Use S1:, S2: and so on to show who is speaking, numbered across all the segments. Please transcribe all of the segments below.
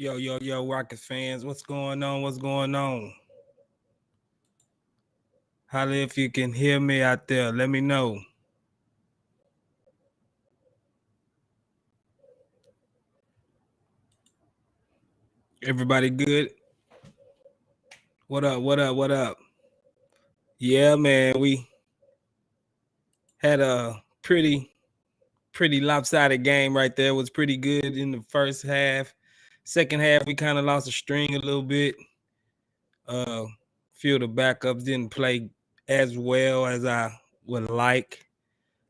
S1: Yo, Rockets fans, what's going on? What's going on? Holla if you can hear me out there. Let me know. Everybody good? What up? What up? What up? Yeah, man, we had a pretty lopsided game right there. It was pretty good in the first half. Second half, we kind of lost a string a little bit. Uh, few of the backups didn't play as well as I would like.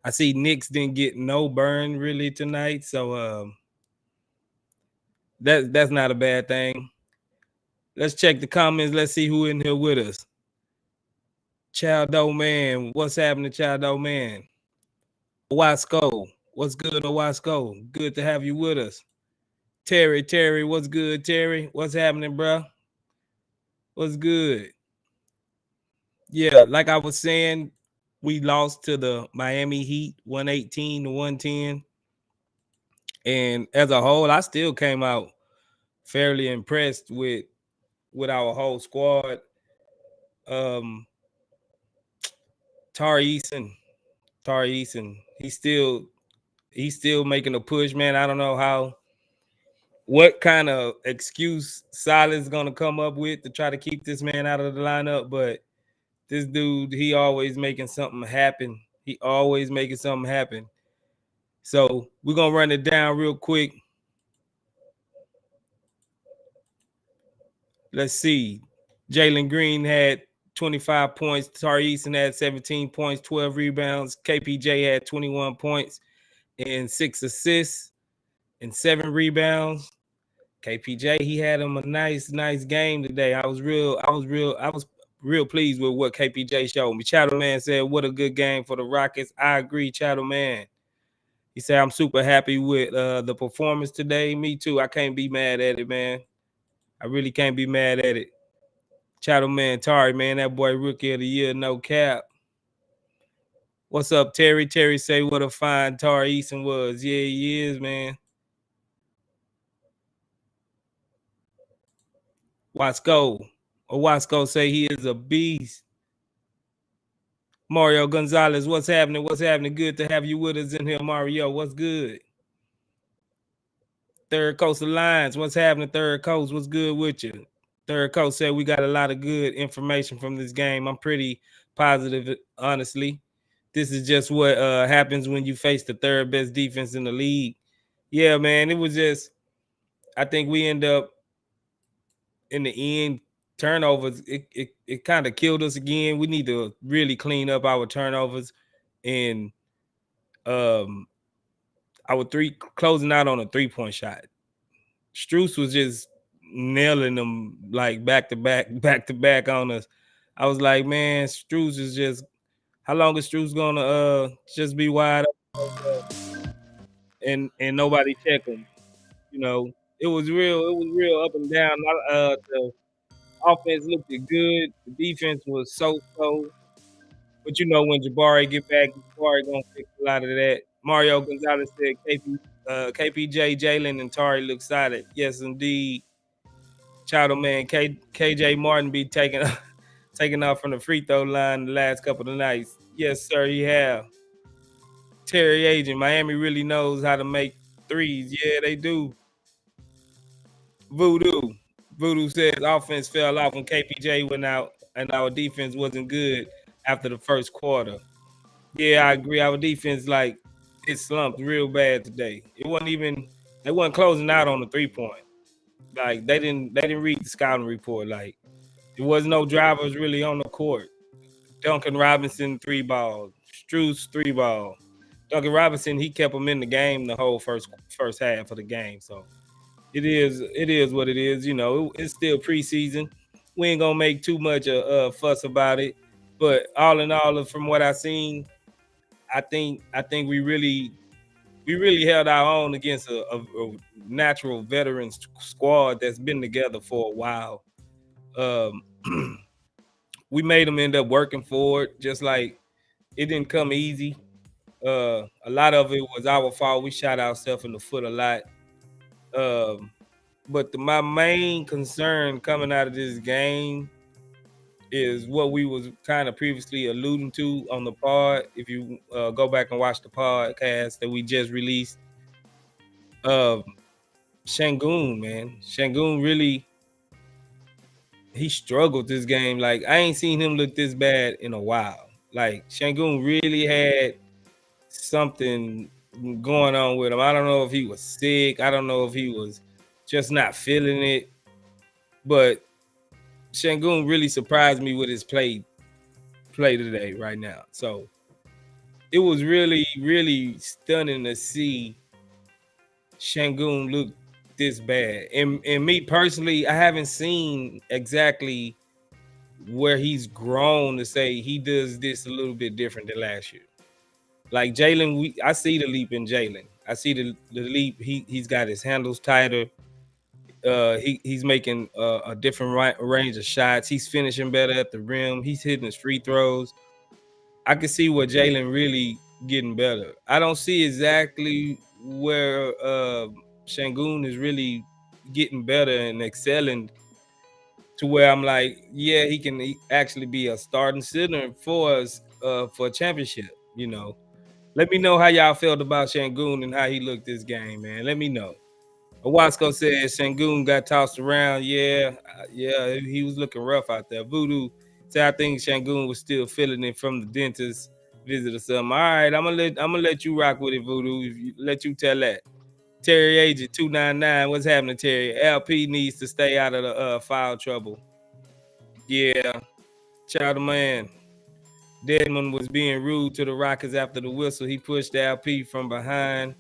S1: I see Knicks didn't get no burn really tonight, so that's not a bad thing. Let's check the comments. Let's see who in here with us. Childo Man, what's happening, Childo Man? Owasco, what's good, Owasco? Good to have you with us. Terry, what's good, Terry? What's happening, bro? What's good? Yeah, like I was saying, we lost to the Miami Heat 118 to 110. And as a whole, I still came out fairly impressed with our whole squad. Um Tari Eason, he's still making a push, man. I don't know what kind of excuse Silas gonna come up with to try to keep this man out of the lineup, but this dude, he always making something happen. He always making something happen. So we're gonna run it down real quick. Let's see. Jalen Green had 25 points. Tari Eason had 17 points, 12 rebounds. KPJ had 21 points and 6 assists and 7 rebounds. KPJ, he had him a nice game today. I was real pleased with what KPJ showed me. Chattel Man said, "What a good game for the Rockets." I agree, Chattel Man. He said, "I'm super happy with the performance today." Me too. I can't be mad at it, man. I really can't be mad at it. Chattel Man, Tari, man, that boy rookie of the year, no cap. What's up, Terry? Terry say what a fine Tari Eason was. Yeah, he is, man. Wasco say he is a beast. Mario Gonzalez, what's happening? What's happening? Good to have you with us in here, Mario. What's good? Third Coast Alliance, what's happening? Third Coast, what's good with you? Third Coast said we got a lot of good information from this game. I'm pretty positive, honestly. This is just what happens when you face the third best defense in the league. Yeah, man, it was just, I think we end up in the end, turnovers, it kind of killed us again. We need to really clean up our turnovers and our closing out on a 3-point shot. Strus was just nailing them like back to back on us. I was like, man, Strus is just, how long is Strus gonna just be wide and nobody check him? You know, it was real up and down. The offense looked good. The defense was so. But you know, when Jabari get back, Jabari gonna fix a lot of that. Mario Gonzalez said KPJ, Jalen, and Tari look solid. Yes, indeed. Child man, KJ Martin be taking off from the free throw line the last couple of nights. Yes, sir, he have. Tari Eason, Miami really knows how to make threes. Yeah, they do. Voodoo says offense fell off when KPJ went out and our defense wasn't good after the first quarter. Yeah, I agree. Our defense, like, it slumped real bad today. They wasn't closing out on the 3-point. Like, they didn't read the scouting report. Like, there was no drivers really on the court. Duncan Robinson 3-ball, Strus 3-ball. Duncan Robinson, he kept them in the game the whole first half of the game. So it is what it is. You know, it's still preseason. We ain't gonna make too much a fuss about it. But all in all, from what I seen, I think we really held our own against a natural veteran squad that's been together for a while. We made them end up working for it. Just like it didn't come easy. A lot of it was our fault. We shot ourselves in the foot a lot. But my main concern coming out of this game is what we was kind of previously alluding to on the pod. If you go back and watch the podcast that we just released, uh, Sengun, man, Sengun really he struggled this game. Like I ain't seen him look this bad in a while. Like Sengun really had something going on with him. I don't know if he was sick. I don't know if he was just not feeling it. But Sengun really surprised me with his play today right now. So it was really, really stunning to see Sengun look this bad. And me personally, I haven't seen exactly where he's grown to say he does this a little bit different than last year. Like Jalen, I see the leap in Jalen. I see the leap. He's got his handles tighter. He's making a different range of shots. He's finishing better at the rim. He's hitting his free throws. I can see where Jalen really getting better. I don't see exactly where Sengun is really getting better and excelling to where I'm like, yeah, he can actually be a starting center for us for a championship. You know, let me know how y'all felt about Sengun and how he looked this game, man. Let me know. Owasco said Sengun got tossed around. Yeah, he was looking rough out there. Voodoo said I think Sengun was still feeling it from the dentist visit or something. All right, I'm gonna let you rock with it, Voodoo. Let you tell that. Terry Agent 299, what's happening, Terry? LP needs to stay out of the foul trouble. Yeah, child of man. Deadman was being rude to the Rockets after the whistle. He pushed LP from behind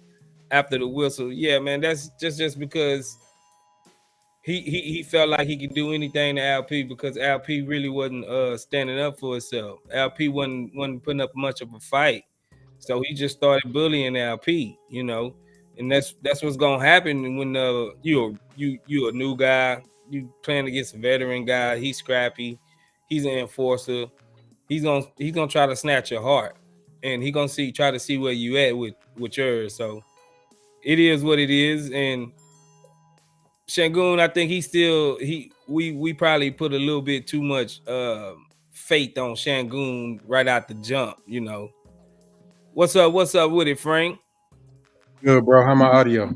S1: after the whistle. Yeah, man, that's just because he felt like he could do anything to LP because LP really wasn't standing up for himself. LP wasn't putting up much of a fight. So he just started bullying LP, you know. And that's what's gonna happen when you a new guy, you playing against a veteran guy, he's scrappy, he's an enforcer, he's gonna try to snatch your heart. And he gonna try to see where you at with yours. So it is what it is. And Sengun, I think we probably put a little bit too much faith on Sengun right out the jump, you know. What's up with it, Frank?
S2: Good, bro. How my audio?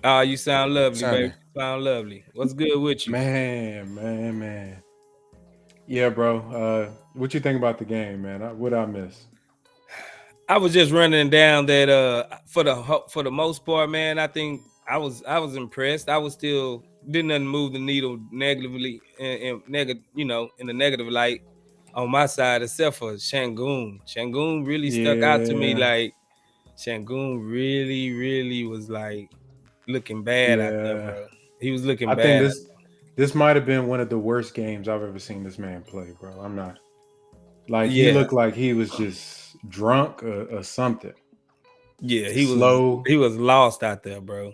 S1: You sound lovely, baby.
S2: Sounding.
S1: Sound lovely. What's good with you?
S2: Man. Yeah, bro. What you think about the game, man? What I miss?
S1: I was just running down that for the most part, man, I think I was impressed. I was still didn't nothing move the needle negatively and negative, you know, in the negative light on my side, except for Sengun. Sengun really stuck out to me.
S2: Yeah,
S1: Like Sengun really, really was like looking bad out there,
S2: yeah.
S1: bro. He was looking
S2: I think
S1: bad.
S2: this might have been one of the worst games I've ever seen this man play, bro. I'm not like he
S1: Yeah,
S2: looked like he was just drunk or something.
S1: yeah,
S2: Slow.
S1: he was lost out there, bro.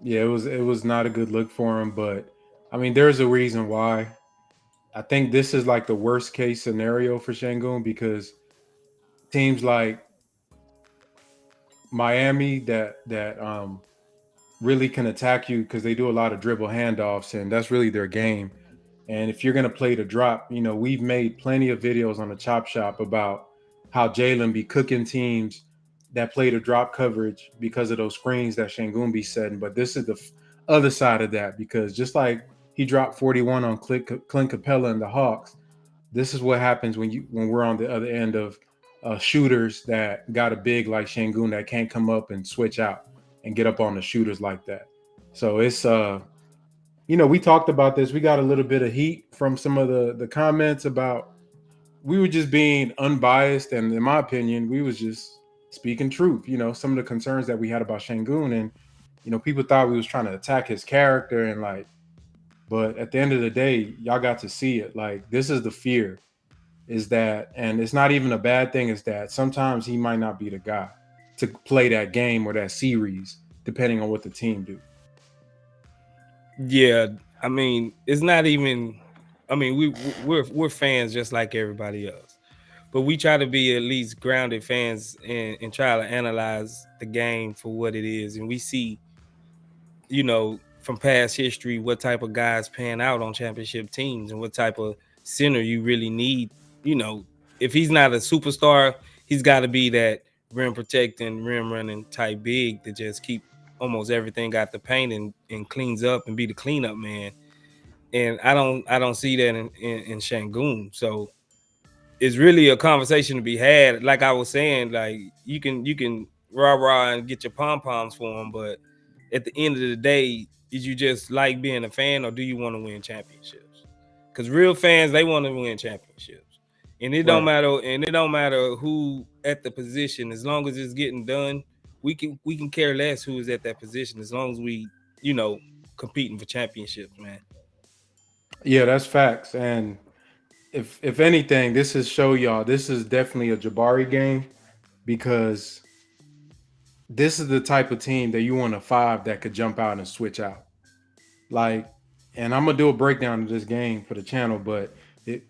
S2: Yeah, it was not a good look for him, but I mean, there's a reason why. I think this is like the worst case scenario for Shangun because teams like Miami that really can attack you because they do a lot of dribble handoffs and that's really their game. And if you're gonna play the drop, we've made plenty of videos on the Chop Shop about how Jalen be cooking teams that play the drop coverage because of those screens that Shangun be setting. But this is the other side of that because just like he dropped 41 on Clint Capella and the Hawks, this is what happens when we're on the other end of shooters that got a big like Shangun that can't come up and switch out and get up on the shooters like that. So it's we talked about this. We got a little bit of heat from some of the comments about we were just being unbiased, and in my opinion, we was just speaking truth. Some of the concerns that we had about Shangun, and people thought we was trying to attack his character and like, but at the end of the day, y'all got to see it. Like this is the fear, is that, and it's not even a bad thing. Is that sometimes he might not be the guy to play that game or that series, depending on what the team do.
S1: Yeah, I mean, it's not even. I mean, we're fans just like everybody else, but we try to be at least grounded fans and try to analyze the game for what it is, and we see, you know, from past history what type of guys pan out on championship teams and what type of center you really need. You know, if he's not a superstar, he's got to be that rim protecting, rim running type big to just keep almost everything out the paint and cleans up and be the cleanup man. And I don't see that in Sengun. So it's really a conversation to be had. Like I was saying, like you can rah and get your pom poms for him, but at the end of the day, is you just like being a fan or do you want to win championships? Because real fans, they want to win championships, and it don't
S2: Right.
S1: matter. And it don't matter who at the position, as long as it's getting done. We can care less who is at that position as long as we competing for championships, man.
S2: Yeah, that's facts. And if anything, this is show y'all this is definitely a Jabari game because this is the type of team that you want a five that could jump out and switch out. Like, and I'm gonna do a breakdown of this game for the channel, but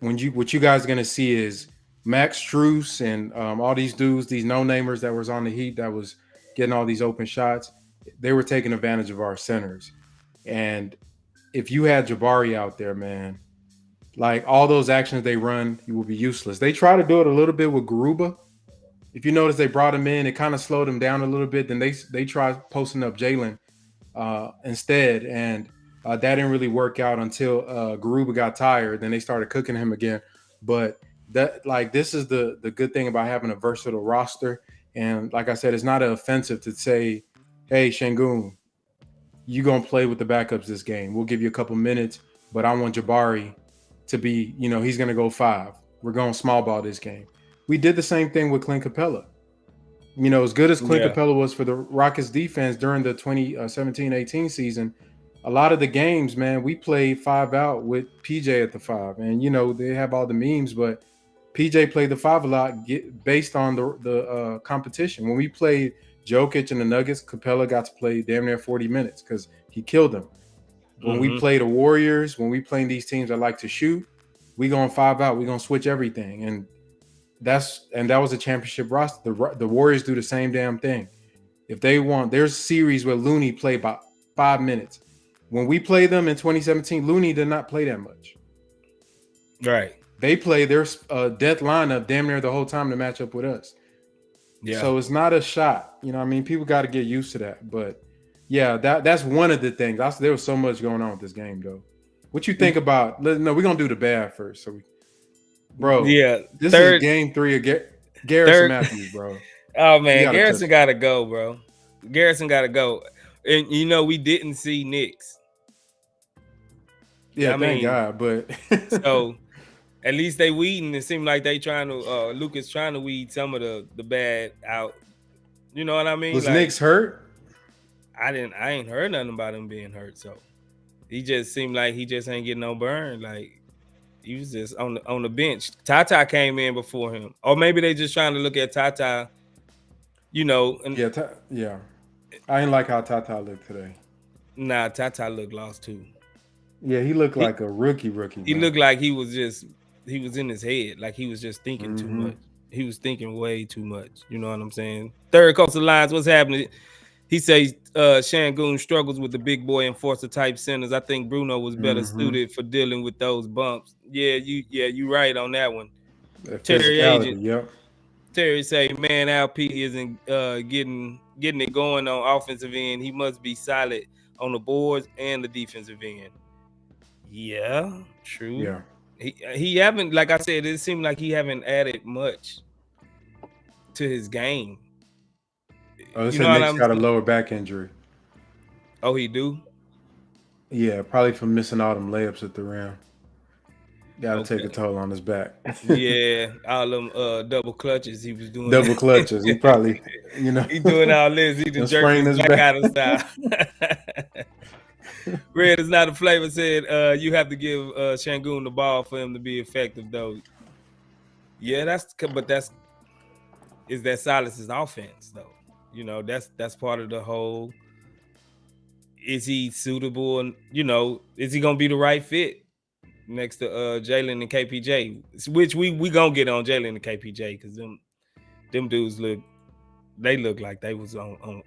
S2: what you guys are gonna see is Max Struess and all these dudes, these no namers that was on the Heat that was getting all these open shots. They were taking advantage of our centers, and if you had Jabari out there, man, like all those actions they run, you will be useless. They try to do it a little bit with Garuba. If you notice, they brought him in, it kind of slowed him down a little bit. Then they tried posting up Jalen instead, and that didn't really work out until Garuba got tired. Then they started cooking him again. But this is the good thing about having a versatile roster. And like I said, it's not offensive to say, "Hey, Sengun, you gonna play with the backups this game. We'll give you a couple minutes, but I want Jabari to be, he's gonna go 5. We're going small ball this game." We did the same thing with Clint Capella. As good as Clint Capella was for the Rockets defense during the 2017-18 season, a lot of the games, man, we played 5 out with PJ at the 5. And, they have all the memes, but PJ played the 5 a lot based on the competition. When we played Jokic and the Nuggets, Capella got to play damn near 40 minutes because he killed them. When we play the Warriors, when we play these teams that like to shoot, we going 5 out. We going to switch everything. And that was a championship roster. The Warriors do the same damn thing. If they want, there's series where Looney played about 5 minutes. When we played them in 2017, Looney did not play that much.
S1: Right.
S2: They play their death lineup damn near the whole time to match up with us.
S1: Yeah.
S2: So it's not a shot. People got to get used to that. But yeah, that's one of the things. There was so much going on with this game, though. What you think about? No, we're gonna do the bad first. Bro,
S1: yeah,
S2: this is game 3 of Garrison Matthews, bro.
S1: Oh man, Garrison got to go, bro. Garrison got to go. And we didn't see Knicks.
S2: Yeah, thank God. But
S1: so at least they weeding. It seemed like they trying to Lucas trying to weed some of the bad out. You know what I mean?
S2: Was Knicks hurt?
S1: I ain't heard nothing about him being hurt. So he just seemed like he just ain't getting no burn. Like he was just on the bench. Tata came in before him, or maybe they just trying to look at Tata. And
S2: yeah. I ain't like how Tata looked today.
S1: Nah, Tata looked lost too.
S2: Yeah, he looked like a rookie.
S1: He looked like he was in his head, like he was just thinking too much. He was thinking way too much. You know what I'm saying? Third Coastal Lines, what's happening? He says Sengun struggles with the big boy enforcer type centers. I think Bruno was better suited for dealing with those bumps. Yeah, you right on that one. Terry Agent.
S2: Yep.
S1: Terry say, man, LP isn't getting it going on offensive end. He must be solid on the boards and the defensive end. Yeah, true.
S2: Yeah.
S1: He haven't, like I said, it seemed like he haven't added much to his game.
S2: Oh, this Nick's got a lower back injury.
S1: Oh, he do?
S2: Yeah, probably from missing all them layups at the rim. Got to take a toll on his back.
S1: Yeah, all them double clutches he was doing.
S2: Double clutches. He probably,
S1: he doing all this. He just jerking his back out of style. Red is not a flavor. Said you have to give Sengun the ball for him to be effective, though. Yeah, that's Silas's offense, though. That's part of the whole. Is he suitable? And is he gonna be the right fit next to Jalen and KPJ? Which we gonna get on Jalen and KPJ because them dudes look like they was on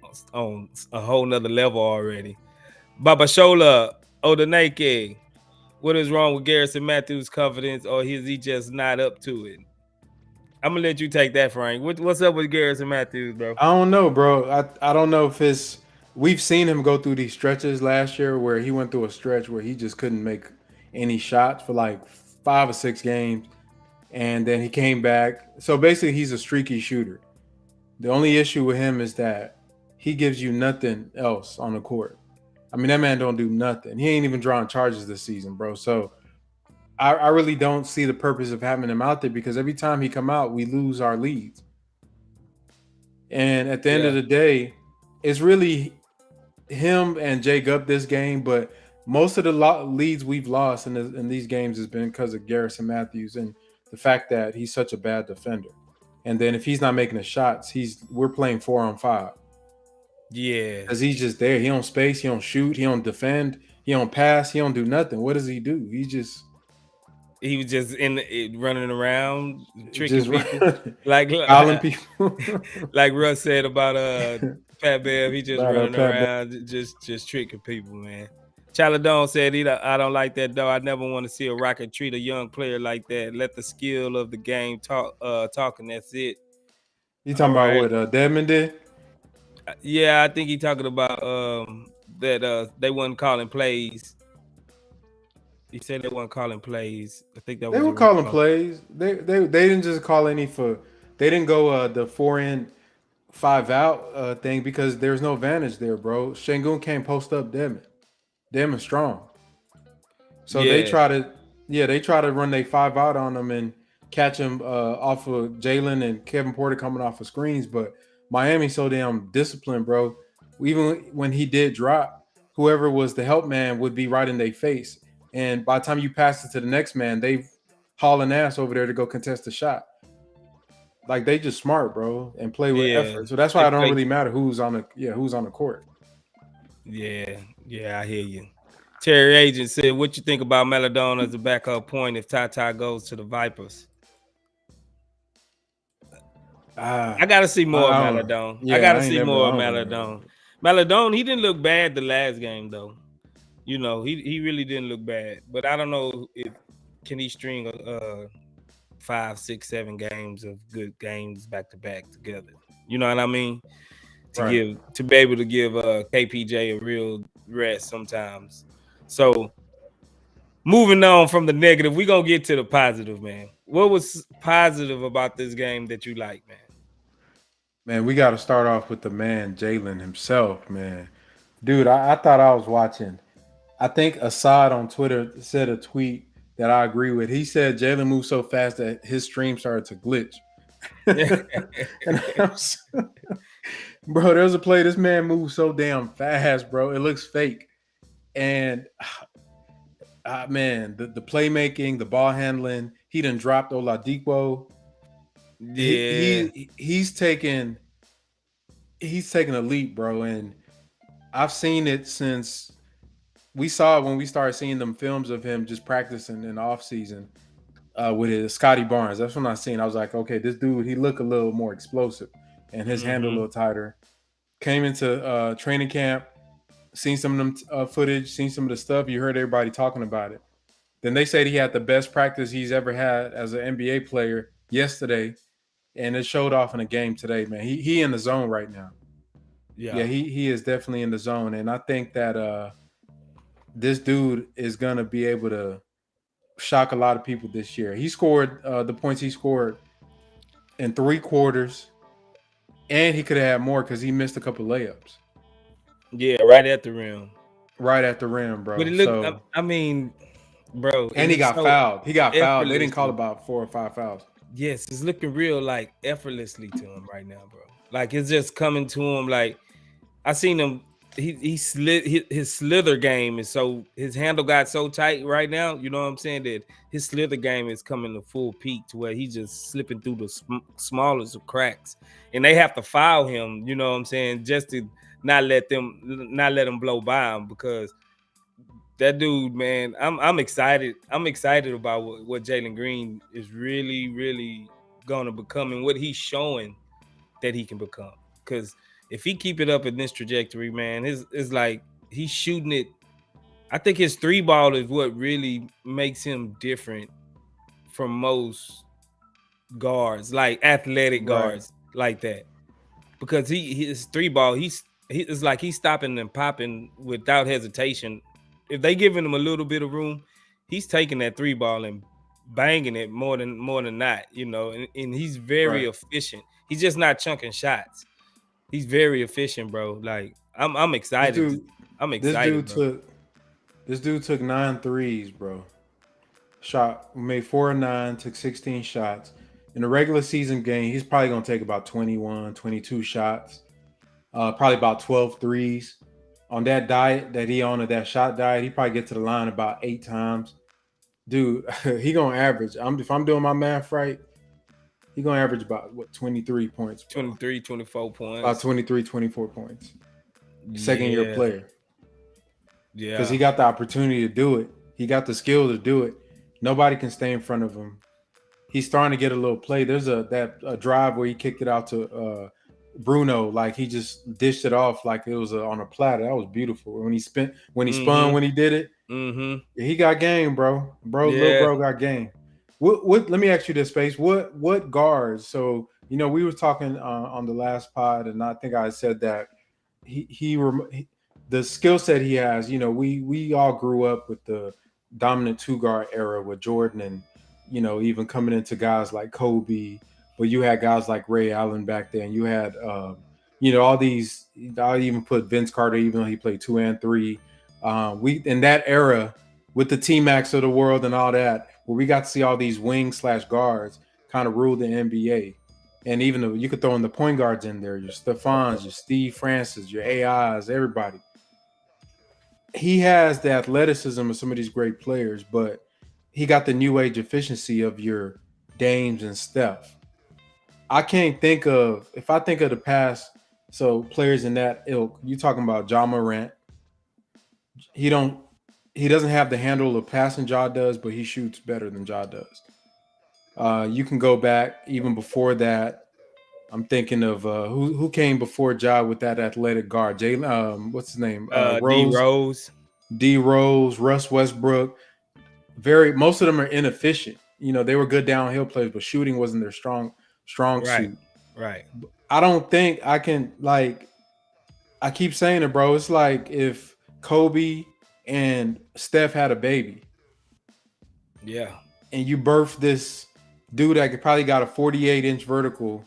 S1: a whole nother level already. Babashola Odaneke. What is wrong with Garrison Matthews' confidence, or is he just not up to it? I'm gonna let you take that, Frank. What's up with Garrison Matthews, bro?
S2: I don't know, bro. I don't know if it's we've seen him go through these stretches last year where he went through a stretch where he just couldn't make any shots for like 5 or 6 games, and then he came back. So basically, he's a streaky shooter. The only issue with him is that he gives you nothing else on the court. I mean, that man don't do nothing. He ain't even drawing charges this season, bro. So I really don't see the purpose of having him out there because every time he come out, we lose our leads. And at the end of
S1: Yeah,
S2: the day, it's really him and Jake up this game. But most of the leads we've lost in these games has been because of Garrison Matthews and the fact that he's such a bad defender. And then if he's not making the shots, we're playing 4-on-5
S1: yeah.
S2: because he's just there. He don't space, he don't shoot, he don't defend, he don't pass, he don't do nothing. What does he do?
S1: He was just running around tricking
S2: Just
S1: people, like
S2: fouling people.
S1: like Russ said about Pat Bev. He just
S2: About
S1: running
S2: Pat Bev.
S1: around, just tricking people, man. Chaladon said, I don't like that, though. I never want to see a Rocket treat a young player like that. Let the skill of the game talk, and that's it.
S2: You
S1: All
S2: talking about
S1: right.
S2: what Dedmon did?
S1: Yeah, I think he talking about that they wasn't calling plays. He said they weren't calling plays. I think that
S2: They
S1: was a
S2: were calling
S1: response.
S2: plays. They didn't just call any for. They didn't go the 4 in 5 out thing because there's no advantage there, bro. Sengun can't post up Dedmon. Dedmon strong. So they
S1: Yeah,
S2: try to, yeah, they try to run they 5 out on them and catch him off of Jalen and Kevin Porter coming off of screens. But Miami's so damn disciplined, bro. Even when he did drop, whoever was the help man would be right in their face. And by the time you pass it to the next man, they hauling ass over there to go contest the shot. Like they just smart, bro, and play with
S1: yeah.
S2: effort. So that's why
S1: They
S2: it don't
S1: play.
S2: really matter who's on the court.
S1: Yeah, I hear you. Terry Agent said, "What you think about Maladona as a backup point if Tata goes to the Vipers?" I gotta see more of
S2: I don't know.
S1: Maladon. I
S2: Yeah,
S1: gotta
S2: I ain't
S1: see
S2: never.
S1: more
S2: I
S1: of
S2: don't really
S1: Maladon.
S2: know.
S1: Maladon, he didn't look bad the last game though. You know, he really didn't look bad. But I don't know if can he string 5, 6, 7 games of good games back to back together. You know what I mean?
S2: Right.
S1: To be able to give KPJ a real rest sometimes. So moving on from the negative, we're gonna get to the positive, man. What was positive about this game that you like, man?
S2: Man, we got to start off with the man, Jalen himself, man. Dude, I thought I was watching. I think Assad on Twitter said a tweet that I agree with. He said Jalen moved so fast that his stream started to glitch. And bro, there's a play. This man moves so damn fast, bro. It looks fake. And man, the playmaking, the ball handling, he done dropped Oladipo.
S1: Yeah,
S2: He's taking a leap, bro. And I've seen it since we saw it when we started seeing them films of him just practicing in the off season with his Scotty Barnes. That's when I seen. I was like, okay, this dude, he look a little more explosive and his hand a
S1: mm-hmm.
S2: little tighter. Came into training camp, seen some of them footage, seen some of the stuff. You heard everybody talking about it. Then they said he had the best practice he's ever had as an NBA player yesterday, and it showed off in a game today. Man, he in the zone right now. Yeah,
S1: Yeah,
S2: he is definitely in the zone, and I think that this dude is gonna be able to shock a lot of people this year. He scored the points he scored in 3 quarters, and he could have had more because he missed a couple layups
S1: yeah, right at the rim.
S2: right at the rim,
S1: But
S2: bro.
S1: it looked,
S2: So
S1: I mean, bro, it
S2: and he
S1: looks
S2: got
S1: so
S2: fouled. He got fouled. They didn't call
S1: effortlessly.
S2: about 4 or 5 fouls.
S1: Yes, it's looking real like effortlessly to him right now, bro. Like it's just coming to him. Like I seen him. He slid his slither game is so his handle got so tight right now. You know what I'm saying? That his slither game is coming to full peak to where he's just slipping through the smallest of cracks, and they have to foul him. You know what I'm saying? Just to not let him blow by him because that dude, man, I'm excited. I'm excited about what Jalen Green is really gonna become and what he's showing that he can become. Because if he keep it up in this trajectory, man, it's like he's shooting it. I think his three ball is what really makes him different from most guards, like athletic
S2: Right.
S1: guards like that. Because his three ball, it's like he's stopping and popping without hesitation. If they giving him a little bit of room, he's taking that three ball and banging it more than not, and he's very
S2: Right.
S1: efficient. He's just not chunking shots. He's very efficient, bro. Like I'm
S2: This
S1: excited.
S2: dude,
S1: I'm
S2: this
S1: excited,
S2: dude
S1: bro.
S2: took this dude took 9 threes, bro. Shot made 4 of 9, took 16 shots. In a regular season game, he's probably gonna take about 21, 22 shots. Probably about 12 threes. On that diet that he on, that shot diet, he probably get to the line about 8 times. Dude, he gonna average. If I'm doing my math right, he gonna average about 23 points, bro.
S1: 23, 24
S2: About
S1: points.
S2: 23, 24 points. Second year
S1: Yeah,
S2: player. Because
S1: yeah.
S2: he got the opportunity to do it. He got the skill to do it. Nobody can stay in front of him. He's starting to get a little play. There's a drive where he kicked it out to Bruno, like he just dished it off like it was on a platter. That was beautiful. When he spun
S1: Mm-hmm.
S2: when he did it,
S1: Mm-hmm.
S2: he got game, bro. Little
S1: Yeah.
S2: bro got game. What? Let me ask you this, Space. What guards? So we were talking on the last pod, and I think I said that the skill set he has. We all grew up with the dominant two guard era with Jordan, and even coming into guys like Kobe. But you had guys like Ray Allen back then. You had all these. I even put Vince Carter, even though he played 2 and 3. We in that era with the T Max of the world and all that, where we got to see all these wing/guards kind of rule the NBA. And even though you could throw in the point guards in there, your Stephons, your Steve Francis, your AIs, everybody. He has the athleticism of some of these great players, but he got the new age efficiency of your Dames and Steph. I can't think of, if I think of the past, so players in that ilk, you talking about Ja Morant. He don't he doesn't have the handle of passing Ja does, but he shoots better than Ja does. You can go back even before that. I'm thinking of who came before Ja with that athletic guard. Jalen, what's his name?
S1: D
S2: Rose,
S1: Rose.
S2: D Rose, Russ Westbrook. Most of them are inefficient. They were good downhill players, but shooting wasn't their strong
S1: Right.
S2: suit.
S1: Right.
S2: I don't think I can I keep saying it, bro. It's like if Kobe and Steph had a baby
S1: Yeah.
S2: and you birthed this dude that could probably got a 48-inch vertical,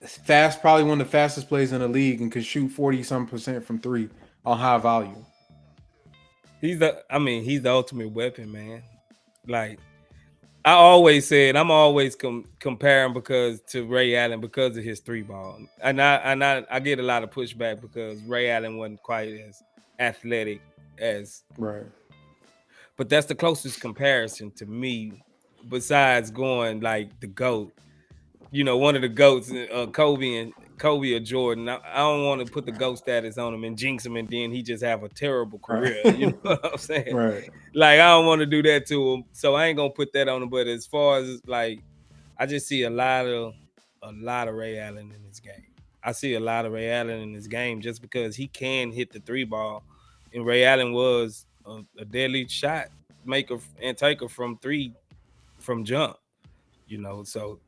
S2: fast, probably one of the fastest players in the league, and could shoot 40-some% from three on high volume.
S1: He's the ultimate weapon, man. Like I always said, I'm always comparing because to Ray Allen because of his three ball, and I get a lot of pushback because Ray Allen wasn't quite as athletic as,
S2: Right.
S1: but that's the closest comparison to me, besides going like the GOAT. One of the GOATs, Kobe or Jordan. I don't want to put the GOAT status on him and jinx him, and then he just have a terrible
S2: Right.
S1: career. You know what I'm saying?
S2: Right.
S1: Like I don't want to do that to him, so I ain't gonna put that on him. But as far as like, I just see a lot of Ray Allen in his game. I see a lot of Ray Allen in his game just because he can hit the three ball, and Ray Allen was a deadly shot maker and taker from three from jump. So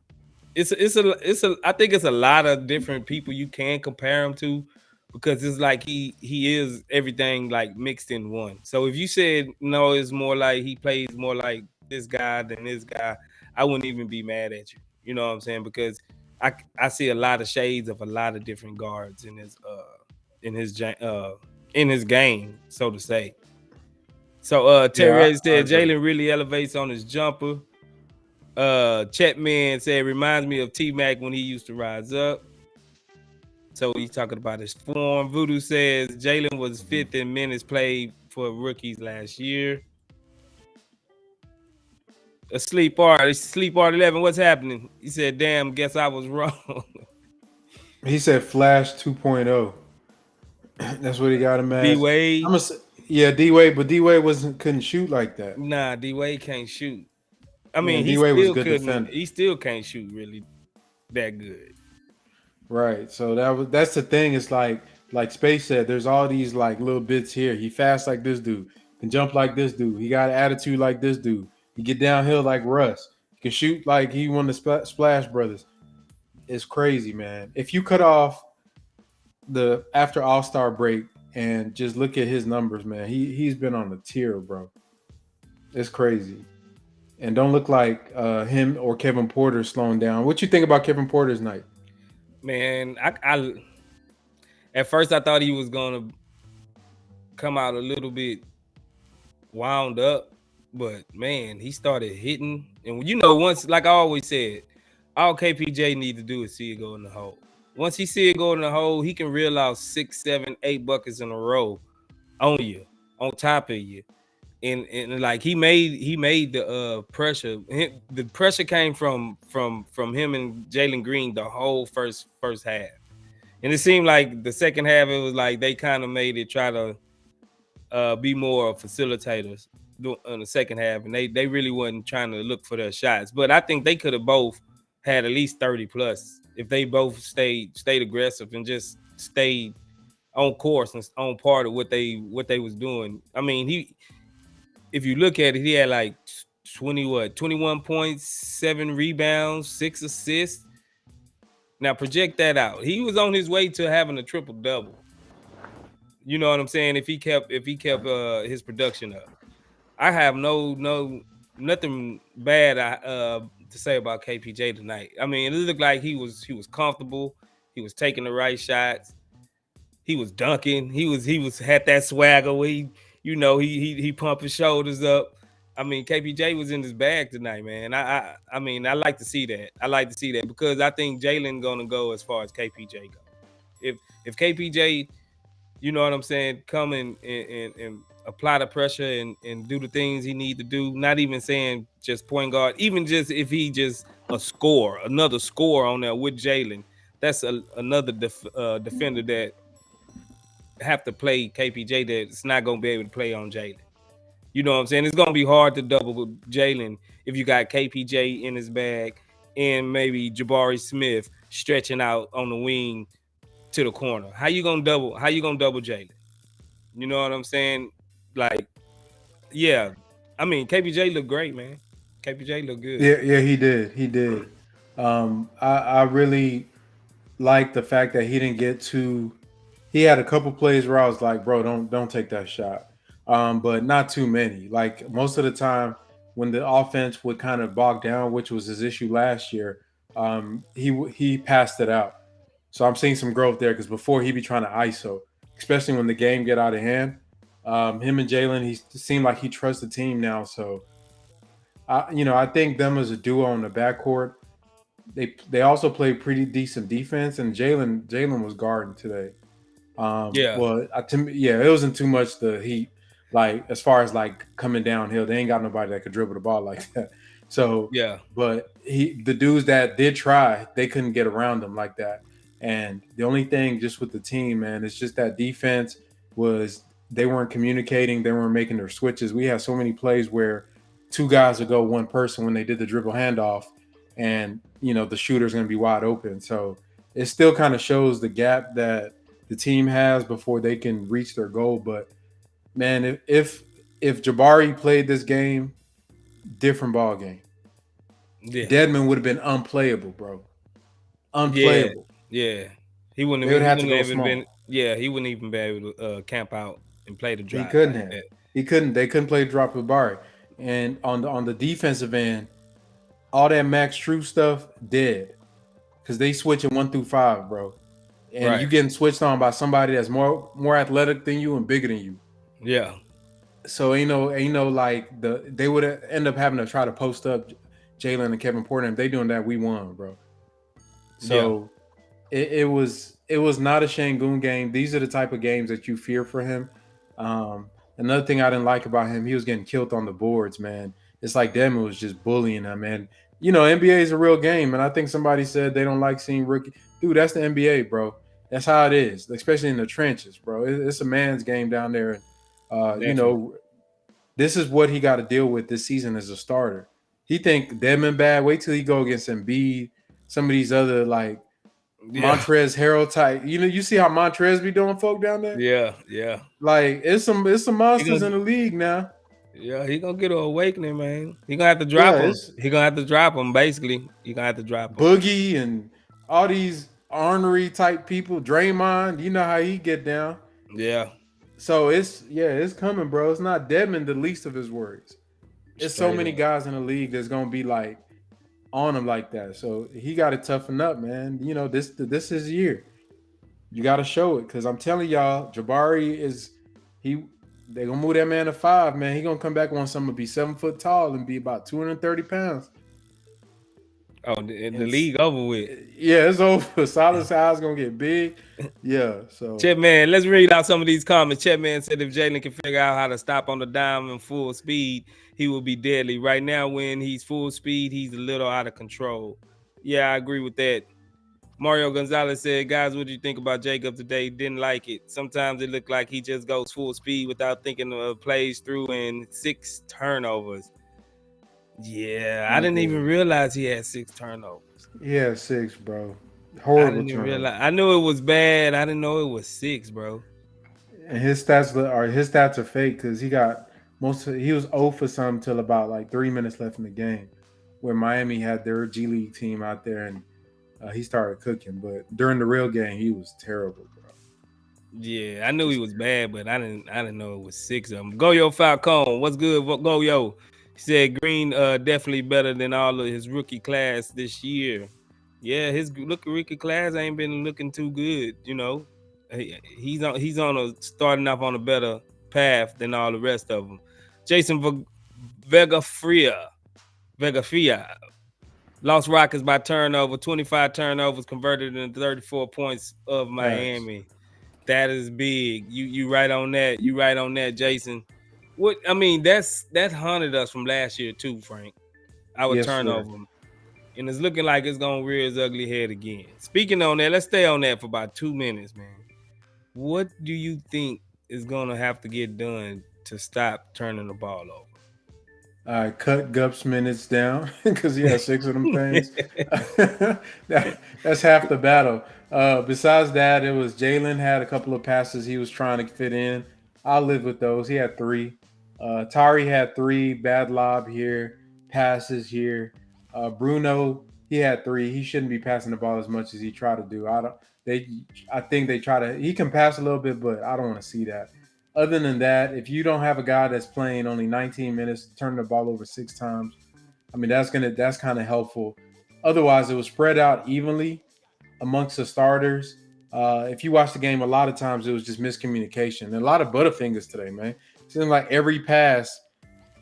S1: I think it's a lot of different people you can compare him to, because it's like he is everything like mixed in one. So if you said no, it's more like he plays more like this guy than this guy, I wouldn't even be mad at you. You know what I'm saying? Because I see a lot of shades of a lot of different guards in his in his game, so to say. So
S2: Yeah,
S1: Terry
S2: I
S1: said
S2: agree.
S1: Jalen really elevates on his jumper. Chetman said reminds me of T Mac when he used to rise up. So he's talking about his form. Voodoo says Jalen was fifth in minutes played for rookies last year. A sleep art 11. What's happening? He said, "Damn, guess I was wrong."
S2: He said Flash 2.0. That's what he got him
S1: D
S2: as.
S1: Wade,
S2: Yeah, D Wade, but D Wade couldn't shoot like that.
S1: nah, D Wade can't shoot. I
S2: Yeah,
S1: mean, he
S2: D Wade was a
S1: still
S2: good
S1: couldn't.
S2: defender.
S1: He still can't shoot really that good.
S2: Right. So that's the thing. It's like like Space said, there's all these like little bits here. He fast like this dude, can jump like this dude. He got attitude like this dude. He get downhill like Russ. He can shoot like he won the Splash Brothers. It's crazy, man. If you cut off the after All Star break and just look at his numbers, man, he's been on the tier, bro. It's crazy. And don't look like him or Kevin Porter slowing down. What you think about Kevin Porter's night?
S1: Man, I at first I thought he was gonna come out a little bit wound up, but man, he started hitting. And once, like I always said, all KPJ need to do is see it go in the hole. Once he see it go in the hole, he can reel out 6, 7, 8 buckets in a row on you, on top of you. And like he made the pressure. The pressure came from him and Jalen Green the whole first half. And it seemed like the second half, it was like they kind of made it try to be more facilitators in the second half, and they really wasn't trying to look for their shots. But I think they could have both had at least 30 plus if they both stayed aggressive and just stayed on course and on part of what they was doing. I mean, if you look at it, he had like 21 points, 7 rebounds, 6 assists. Now project that out. He was on his way to having a triple double. You know what I'm saying? If he kept his production up. I have nothing bad to say about KPJ tonight. I mean, it looked like he was comfortable. He was taking the right shots. He was dunking. He was had that swagger where he pumped his shoulders up. I mean, KPJ was in his bag tonight, man. I mean, I like to see that. I like to see that because I think Jalen gonna go as far as KPJ go. If KPJ, you know what I'm saying, come and apply the pressure and do the things he need to do. Not even saying just point guard, even just if he just another score on there with Jalen, that's another defender that have to play KPJ that's not going to be able to play on Jalen. You know what I'm saying? It's going to be hard to double Jalen if you got KPJ in his bag and maybe Jabari Smith stretching out on the wing to the corner. How you gonna double Jalen? You know what I'm saying? Like, yeah. I mean, KPJ looked great, man. KPJ looked good.
S2: Yeah, he did. He did. I really like the fact that he didn't get too. He had a couple plays where I was like, bro, don't take that shot. But not too many. Like most of the time, when the offense would kind of bog down, which was his issue last year, he passed it out. So I'm seeing some growth there because before he'd be trying to ISO, especially when the game get out of hand. Him and Jalen, he seemed like he trusts the team now. So, I think them as a duo on the backcourt, they also play pretty decent defense, and Jalen was guarding today.
S1: Yeah.
S2: Well, to me, yeah, it wasn't too much the heat. Like as far as like coming downhill, they ain't got nobody that could dribble the ball like that. So
S1: Yeah.
S2: but the dudes that did try, they couldn't get around him like that. And the only thing just with the team, man, it's just that defense was they weren't communicating, they weren't making their switches. We had so many plays where two guys would go one person when they did the dribble handoff, and the shooter's going to be wide open. So it still kind of shows the gap that the team has before they can reach their goal. But man, if Jabari played this game, different ball game.
S1: Yeah.
S2: Deadman would have been unplayable, bro.
S1: Yeah.
S2: Unplayable.
S1: Yeah. He wouldn't
S2: They would have
S1: he
S2: to
S1: wouldn't
S2: go
S1: even been.
S2: small.
S1: Yeah, he wouldn't even be able to camp out and play the
S2: He
S1: drive
S2: couldn't
S1: like
S2: have.
S1: that.
S2: He couldn't. They couldn't play drop with Barry. And on the defensive end, all that Max True stuff dead because they switching 1 through 5, bro. And you
S1: Right.
S2: getting switched on by somebody that's more athletic than you and bigger than you.
S1: Yeah.
S2: So ain't no like they would end up having to try to post up Jalen and Kevin Porter. If they doing that, we won, bro.
S1: Yeah.
S2: So it was not a Sengun game. These are the type of games that you fear for him. Another thing I didn't like about him, he was getting killed on the boards, man. It's like Demon was just bullying him, man. NBA is a real game, and I think somebody said they don't like seeing rookie. Dude, that's the NBA, bro. That's how it is, especially in the trenches, bro. It's a man's game down there.
S1: Definitely.
S2: This is what he got to deal with this season as a starter. He think Deadman bad. Wait till he go against Embiid, some of these other like Montrez Harrell type. You see how Montrez be doing folk down there?
S1: Yeah.
S2: Like it's some monsters in the league now.
S1: Yeah, he gonna get an awakening, man. He gonna have to drop
S2: Yeah,
S1: him.
S2: it's
S1: He gonna have to drop him. Basically, he gonna have to drop him.
S2: Boogie and all these ornery type people. Draymond, you know how he get down.
S1: Yeah,
S2: So it's coming, bro. It's not Dedmon the least of his worries. It's so
S1: straight
S2: many
S1: up.
S2: guys in the league that's gonna be like on him like that. So he got to toughen up, man. This is his year. You got to show it because I'm telling y'all, Jabari is they gonna move that man to 5, man. He gonna come back on something to be 7 foot tall and be about 230 pounds.
S1: Oh, the league over with.
S2: Yeah, it's over. Solid size gonna get big. Yeah. So
S1: Chetman, let's read out some of these comments. Chetman said if Jalen can figure out how to stop on the dime and full speed, he will be deadly. Right now, when he's full speed, he's a little out of control. Yeah, I agree with that. Mario Gonzalez said, guys, what do you think about Jacob today? Didn't like it. Sometimes it looked like he just goes full speed without thinking of plays through and 6 turnovers. Yeah, I didn't even realize he had 6 turnovers.
S2: Yeah, 6, bro. Horrible.
S1: I didn't even realize. I knew it was bad. I didn't know it was 6, bro.
S2: And his stats are fake because he was 0 for some till about like 3 minutes left in the game, where Miami had their G League team out there and he started cooking. But during the real game, he was terrible, bro.
S1: Yeah, I knew he was bad, but I didn't know it was 6 of them. Go Yo Falcone, what's good? Go Yo. He said Green definitely better than all of his rookie class this year. Yeah, his rookie class ain't been looking too good. He's on a starting off on a better path than all the rest of them. Jason Vegafria lost Rockets by turnover, 25 turnovers converted into 34 points of Miami. Thanks. That is big. You right on that. You right on that, Jason. That haunted us from last year too, Frank. Our turnover. Sir. And it's looking like it's gonna rear its ugly head again. Speaking on that, let's stay on that for about 2 minutes, man. What do you think is gonna have to get done to stop turning the ball over?
S2: Cut Gup's minutes down because he had 6 of them things. That's half the battle. Besides that, it was Jalen had a couple of passes he was trying to fit in. I'll live with those. He had 3. Tari had 3. Bad lob here. Passes here. Bruno, he had 3. He shouldn't be passing the ball as much as he tried to do. I think they try to. He can pass a little bit, but I don't want to see that. Other than that, if you don't have a guy that's playing only 19 minutes, turning the ball over 6 times, that's kind of helpful. Otherwise, it was spread out evenly amongst the starters. If you watch the game, a lot of times it was just miscommunication. And a lot of butterfingers today, man. It seemed like every pass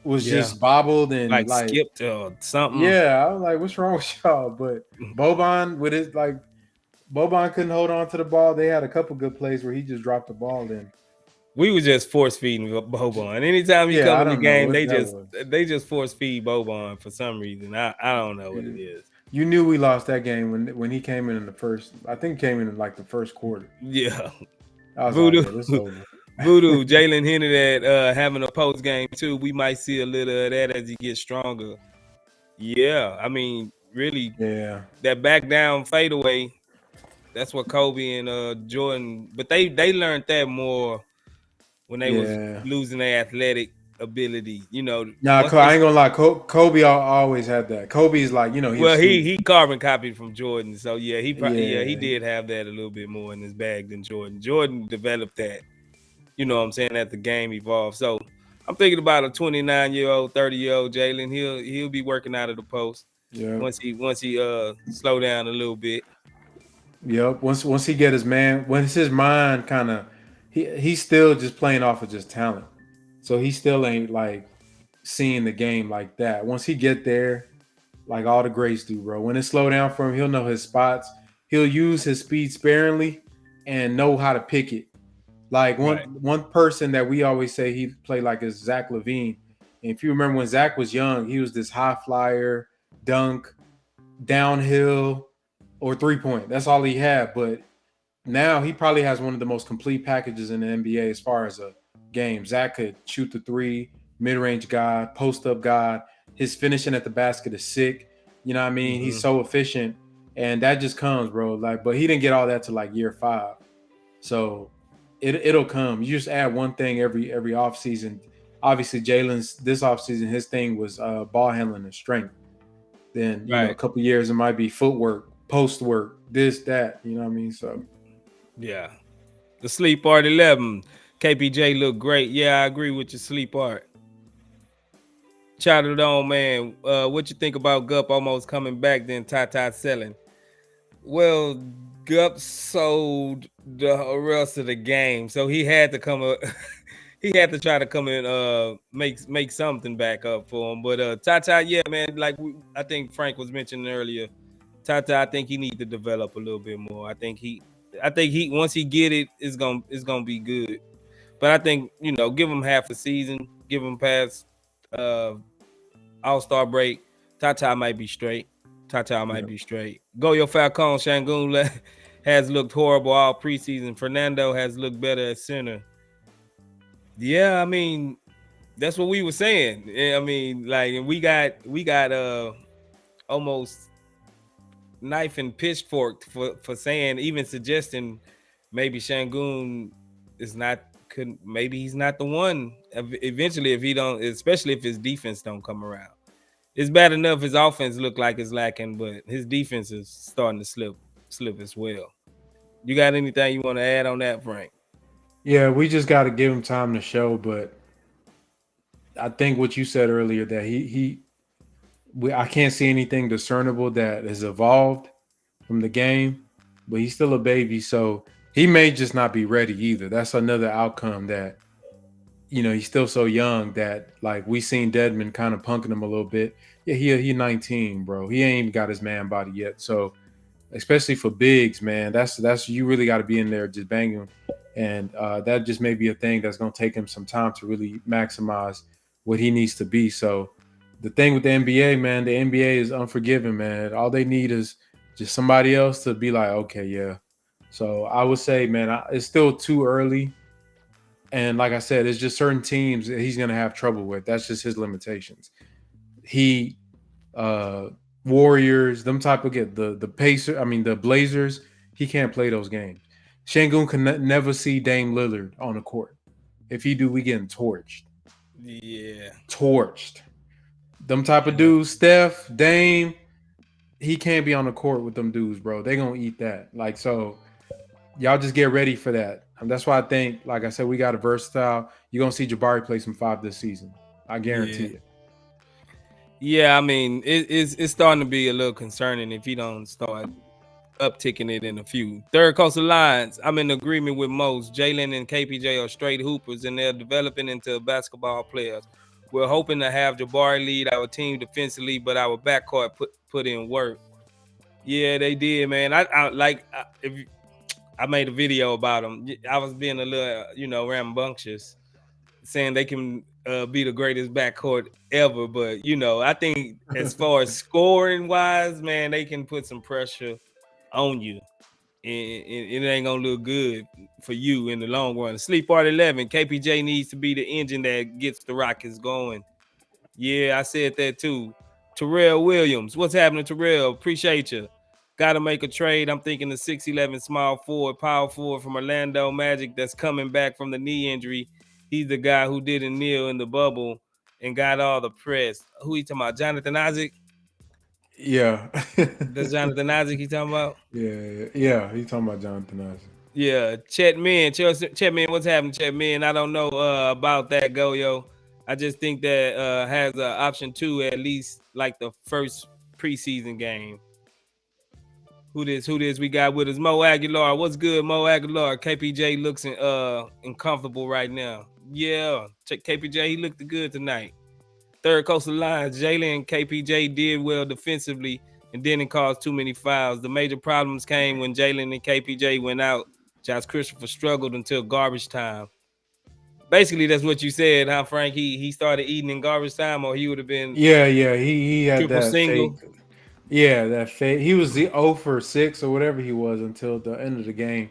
S2: was just bobbled and like
S1: skipped or something.
S2: Yeah, I was like, what's wrong with y'all? But Boban Boban couldn't hold on to the ball. They had a couple good plays where he just dropped the ball in.
S1: We were just force feeding Boban. Anytime he come in the game, they just force feed Boban for some reason. I don't know what it is.
S2: You knew we lost that game when he came in the first. I think came in like the first quarter.
S1: Yeah,
S2: Voodoo. Like, it's over.
S1: Voodoo. Jalen hinted at having a post game too. We might see a little of that as he gets stronger. Yeah, really.
S2: Yeah,
S1: that back down fadeaway. That's what Kobe and Jordan. But they learned that more when they was losing their athletic ability.
S2: I ain't gonna lie. Kobe always had that. Kobe's like,
S1: he carbon copied from Jordan. So yeah, he did have that a little bit more in his bag than Jordan. Jordan developed that. You know what I'm saying, as the game evolved. So I'm thinking about a 29-year-old, 30-year-old Jalen. He'll be working out of the post.
S2: Yeah.
S1: Once he slow down a little bit.
S2: Yep. Once he get his mind kind of, he's still just playing off of just talent. So he still ain't like seeing the game like that. Once he get there, like all the greats do, bro. When it slow down for him, he'll know his spots. He'll use his speed sparingly and know how to pick it. Like one person that we always say he played like is Zach LaVine. And if you remember when Zach was young, he was this high flyer, dunk, downhill, or 3-point. That's all he had. But now he probably has one of the most complete packages in the NBA as far as a game. Zach could shoot the 3, mid-range guy, post-up guy. His finishing at the basket is sick. You know what I mean? Mm-hmm. He's so efficient. and that just comes, bro. Like, but he didn't get all that to like year 5, so it'll come. You just add one thing every off season. Obviously, Jalen's this off season, his thing was ball handling and strength. Then a
S1: Right.
S2: couple years it might be footwork, post work, this that. You know what I mean? So
S1: Yeah. The sleep art 11. KPJ looked great. Yeah, I agree with your sleep art. Shout it on, man. What you think about Gup almost coming back, then Tata selling? Well, Gup sold the rest of the game, so he had to come up. He had to try to come and make something back up for him. But Tata, yeah, man, like I think Frank was mentioning earlier, Tata, I think he needs to develop a little bit more. I think he once he get it, it's gonna be good. But I think give him half a season, give him past uh All-Star break. Tata might be straight. Tata might
S2: yeah,
S1: be straight. Goyo Falcon Shangun has looked horrible all preseason. Fernando has looked better at center. Yeah, I mean, that's what we were saying. I mean, like we got almost knife and pitchfork for saying, even suggesting maybe Shangun is not could maybe he's not the one eventually, if he don't, especially if his defense don't come around. It's bad enough his offense look like it's lacking, but his defense is starting to slip as well. You got anything you want to add on that, Frank?
S2: yeah, we just got to give him time to show. But I think what you said earlier that I can't see anything discernible that has evolved from the game, but he's still a baby, so he may just not be ready either. That's another outcome that he's still so young that like we seen Deadman kind of punking him a little bit. Yeah, he 19, bro. He ain't even got his man body yet. So especially for bigs, man, that's you really got to be in there just banging, and that just may be a thing that's gonna take him some time to really maximize what he needs to be. So the thing with the NBA, man, the NBA is unforgiving, man. All they need is just somebody else to be like, okay, yeah. So I would say, man, it's still too early, and like I said, it's just certain teams that he's gonna have trouble with. That's just his limitations. He uh Warriors, them type of get the Pacer. I mean the Blazers. He can't play those games. Shangun can never see Dame Lillard on the court. If he do, we getting torched.
S1: Yeah,
S2: Torched. Them type of
S1: yeah,
S2: dudes, Steph, Dame. He can't be on the court with them dudes, bro. They gonna eat that. Like so, y'all just get ready for that. That's why I think, like I said, we got a versatile. You're gonna see Jabari play some 5 this season. I guarantee
S1: yeah,
S2: it.
S1: yeah. I mean, it's starting to be a little concerning if he don't start upticking it in a few. Third Coastal Lines, I'm in agreement with most. Jalen and KPJ are straight hoopers, and they're developing into basketball players. We're hoping to have Jabari lead our team defensively, but our backcourt put in work. Yeah, they did, man. If I made a video about them, I was being a little, rambunctious, saying they can be the greatest backcourt ever. But I think as far as scoring wise, man, they can put some pressure on you, and it ain't gonna look good for you in the long run. Sleep Art 11, KPJ needs to be the engine that gets the Rockets going. Yeah, I said that too. Terrell Williams, what's happening, Terrell? Appreciate you. Got to make a trade. I'm thinking the 6'11 small forward, power forward from Orlando Magic that's coming back from the knee injury. He's the guy who didn't kneel in the bubble and got all the press. Who he talking about? Jonathan Isaac?
S2: Yeah.
S1: That's Jonathan Isaac he talking about?
S2: yeah. He talking about Jonathan Isaac.
S1: Yeah, Chet Man, what's happening, Chet Man? I don't know about that, Goyo. I just think that has an option two at least like the first preseason game. Who this? Who this? We got with us Mo Aguilar. What's good, Mo Aguilar? KPJ looks uncomfortable right now. Yeah, check KPJ. He looked good tonight. Third Coastal Lines. Jalen and KPJ did well defensively and didn't cause too many fouls. The major problems came when Jalen and KPJ went out. Josh Christopher struggled until garbage time. Basically, that's what you said, huh, Frank? He started eating in garbage time, or he would have been
S2: Yeah. He had
S1: triple
S2: that fake.
S1: single.
S2: Yeah, that fake. He was the 0 for 6 or whatever he was until the end of the game.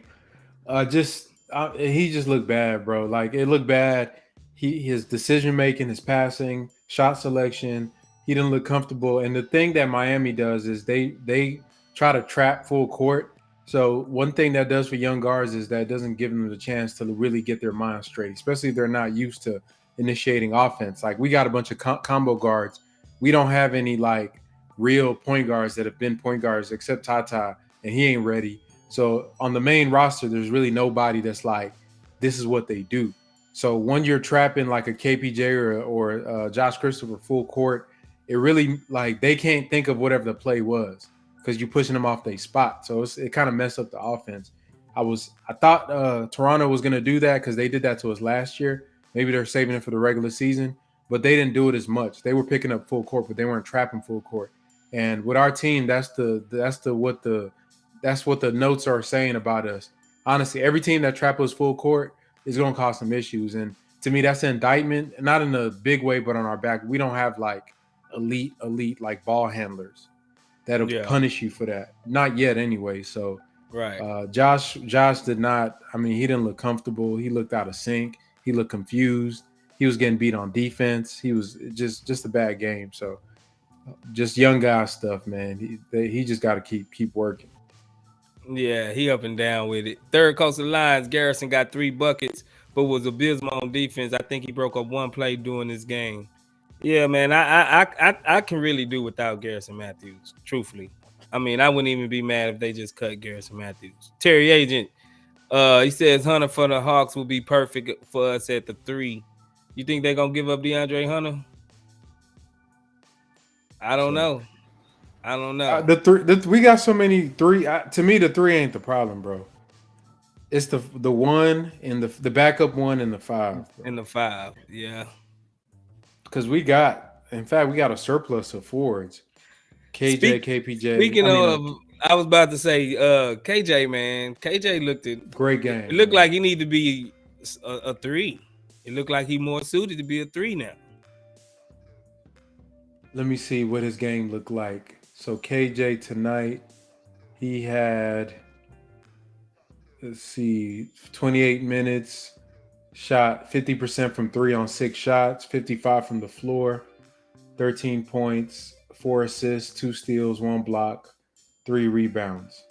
S2: He just looked bad, bro. Like it looked bad. His decision making, his passing, shot selection, he didn't look comfortable. And the thing that Miami does is they try to trap full court. So one thing that does for young guards is that it doesn't give them the chance to really get their mind straight, especially if they're not used to initiating offense. Like we got a bunch of combo guards. We don't have any like real point guards that have been point guards except Tata, and he ain't ready. So on the main roster, there's really nobody that's like, this is what they do. So when you're trapping like a KPJ or Josh Christopher full court, it really like they can't think of whatever the play was because you're pushing them off their spot. So it kind of messed up the offense. I thought Toronto was gonna do that because they did that to us last year. Maybe they're saving it for the regular season, but they didn't do it as much. They were picking up full court, but they weren't trapping full court. And with our team, that's what the notes are saying about us. Honestly, every team that trap us full court is going to cause some issues. And to me, that's an indictment, not in a big way, but on our back. We don't have like elite like ball handlers that'll punish you for that. Not yet, anyway. So,
S1: right.
S2: Josh did not. I mean, he didn't look comfortable. He looked out of sync. He looked confused. He was getting beat on defense. He was just a bad game. So, just young guy stuff, man. He just got to keep working.
S1: Yeah, he up and down with it. Third Coastal Lions, Garrison got 3 buckets, but was abysmal on defense. I think he broke up one play during this game. Yeah, man, I can really do without Garrison Matthews, truthfully. I mean, I wouldn't even be mad if they just cut Garrison Matthews. Terry Agent, he says Hunter for the Hawks will be perfect for us at the 3. You think they're gonna give up DeAndre Hunter? I don't know.
S2: We got so many 3. To me, the 3 ain't the problem, bro. It's the 1 and the backup 1 and the 5. Bro.
S1: And the 5, yeah.
S2: Because we got a surplus of forwards. KPJ.
S1: Speaking of, I was about to say, KJ, man. KJ looked at
S2: great game.
S1: It looked like he needed to be a 3. It looked like he more suited to be a 3 now.
S2: Let me see what his game looked like. So KJ tonight, he had, let's see, 28 minutes, shot 50% from 3 on 6 shots, 55 from the floor, 13 points, 4 assists, 2 steals, 1 block, 3 rebounds.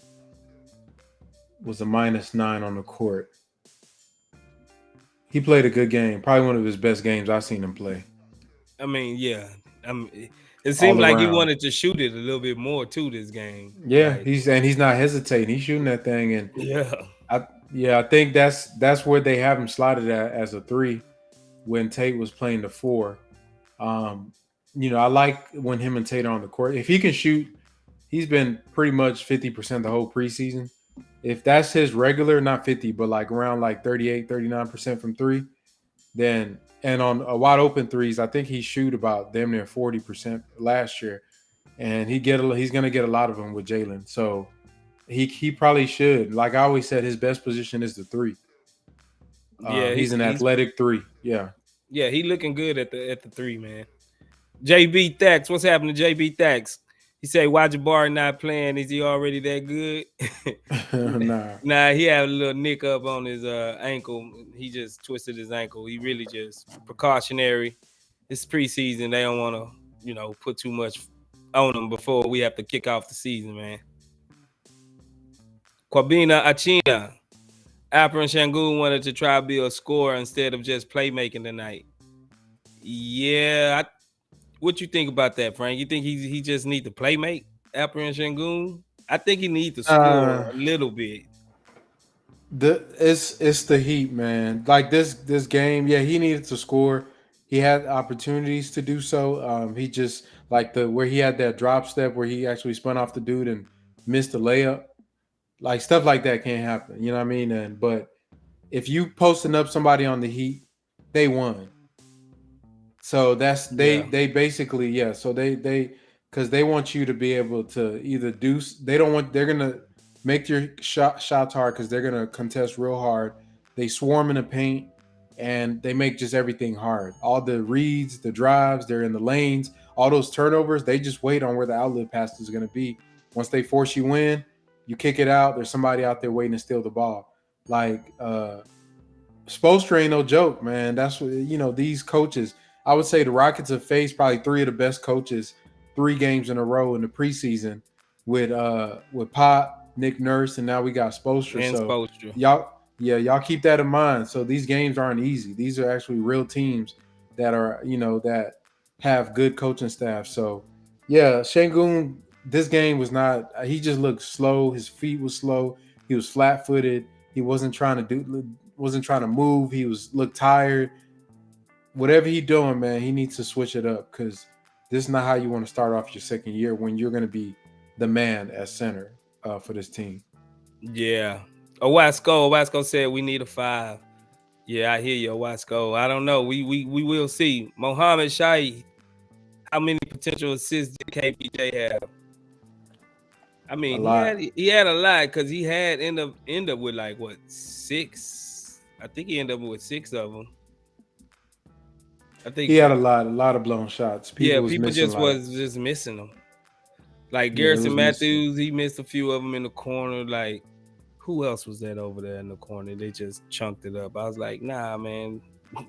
S2: Was a -9 on the court. He played a good game. Probably one of his best games I've seen him play.
S1: I mean, yeah. It seemed like he wanted to shoot it a little bit more too this game.
S2: Yeah, like, he's not hesitating. He's shooting that thing, and I think that's where they have him slotted at as a 3 when Tate was playing the 4. I like when him and Tate are on the court. If he can shoot, he's been pretty much 50% the whole preseason. If that's his regular, not 50, but like around like 38, 39% from 3, then. And on a wide open threes, I think he shoot about damn near 40% last year, and he's going to get a lot of them with Jalen. So he probably should. Like I always said, his best position is the 3. He's an athletic 3. Yeah,
S1: he looking good at the 3, man. JB Thax, what's happening to JB Thax? He said, "Why Jabari not playing? Is he already that good?" Nah, he had a little nick up on his ankle. He just twisted his ankle. He really just precautionary. It's preseason. They don't want to, put too much on him before we have to kick off the season, man. Kwabena Achina. Alper and Sengun wanted to try to be a scorer instead of just playmaking tonight. Yeah, what you think about that, Frank? You think he just need to play make Alper and Sengun? I think he needs to score a little bit.
S2: It's the Heat, man. Like this game, yeah, he needed to score. He had opportunities to do so. He just like where he had that drop step where he actually spun off the dude and missed the layup. Like stuff like that can't happen. You know what I mean? But if you posting up somebody on the Heat, they won. So that's they basically So they because they want you to be able to either do. They're gonna make your shots hard because they're gonna contest real hard. They swarm in the paint and they make just everything hard. All the reads, the drives, they're in the lanes. All those turnovers, they just wait on where the outlet pass is gonna be. Once they force you in, you kick it out. There's somebody out there waiting to steal the ball. Like Spoelstra ain't no joke, man. That's what these coaches. I would say the Rockets have faced probably 3 of the best coaches 3 games in a row in the preseason, with Pop, Nick Nurse, and now we got Spoelstra.
S1: And
S2: So
S1: Spoelstra.
S2: y'all keep that in mind. So these games aren't easy. These are actually real teams that are that have good coaching staff. So yeah, Sengun, this game was not. He just looked slow. His feet was slow. He was flat footed. He wasn't trying to move. He looked tired. Whatever he doing, man, he needs to switch it up because this is not how you want to start off your second year when you're going to be the man at center for this team.
S1: Yeah. Owasco said we need a 5. Yeah, I hear you, Owasco. I don't know. We will see. Mohammed Shai, how many potential assists did KPJ have? I
S2: A
S1: mean,
S2: lot.
S1: he had a lot because he had end up with like what 6? I think he ended up with 6 of them. I
S2: He
S1: think
S2: had a lot of blown shots. People
S1: yeah,
S2: was
S1: people
S2: missing
S1: just
S2: like
S1: was just missing them. Like
S2: yeah, they
S1: Garrison
S2: was missing.
S1: Matthews, he missed a few of them in the corner. Like who else was that over there in the corner? They just chunked it up. I was like, nah, man,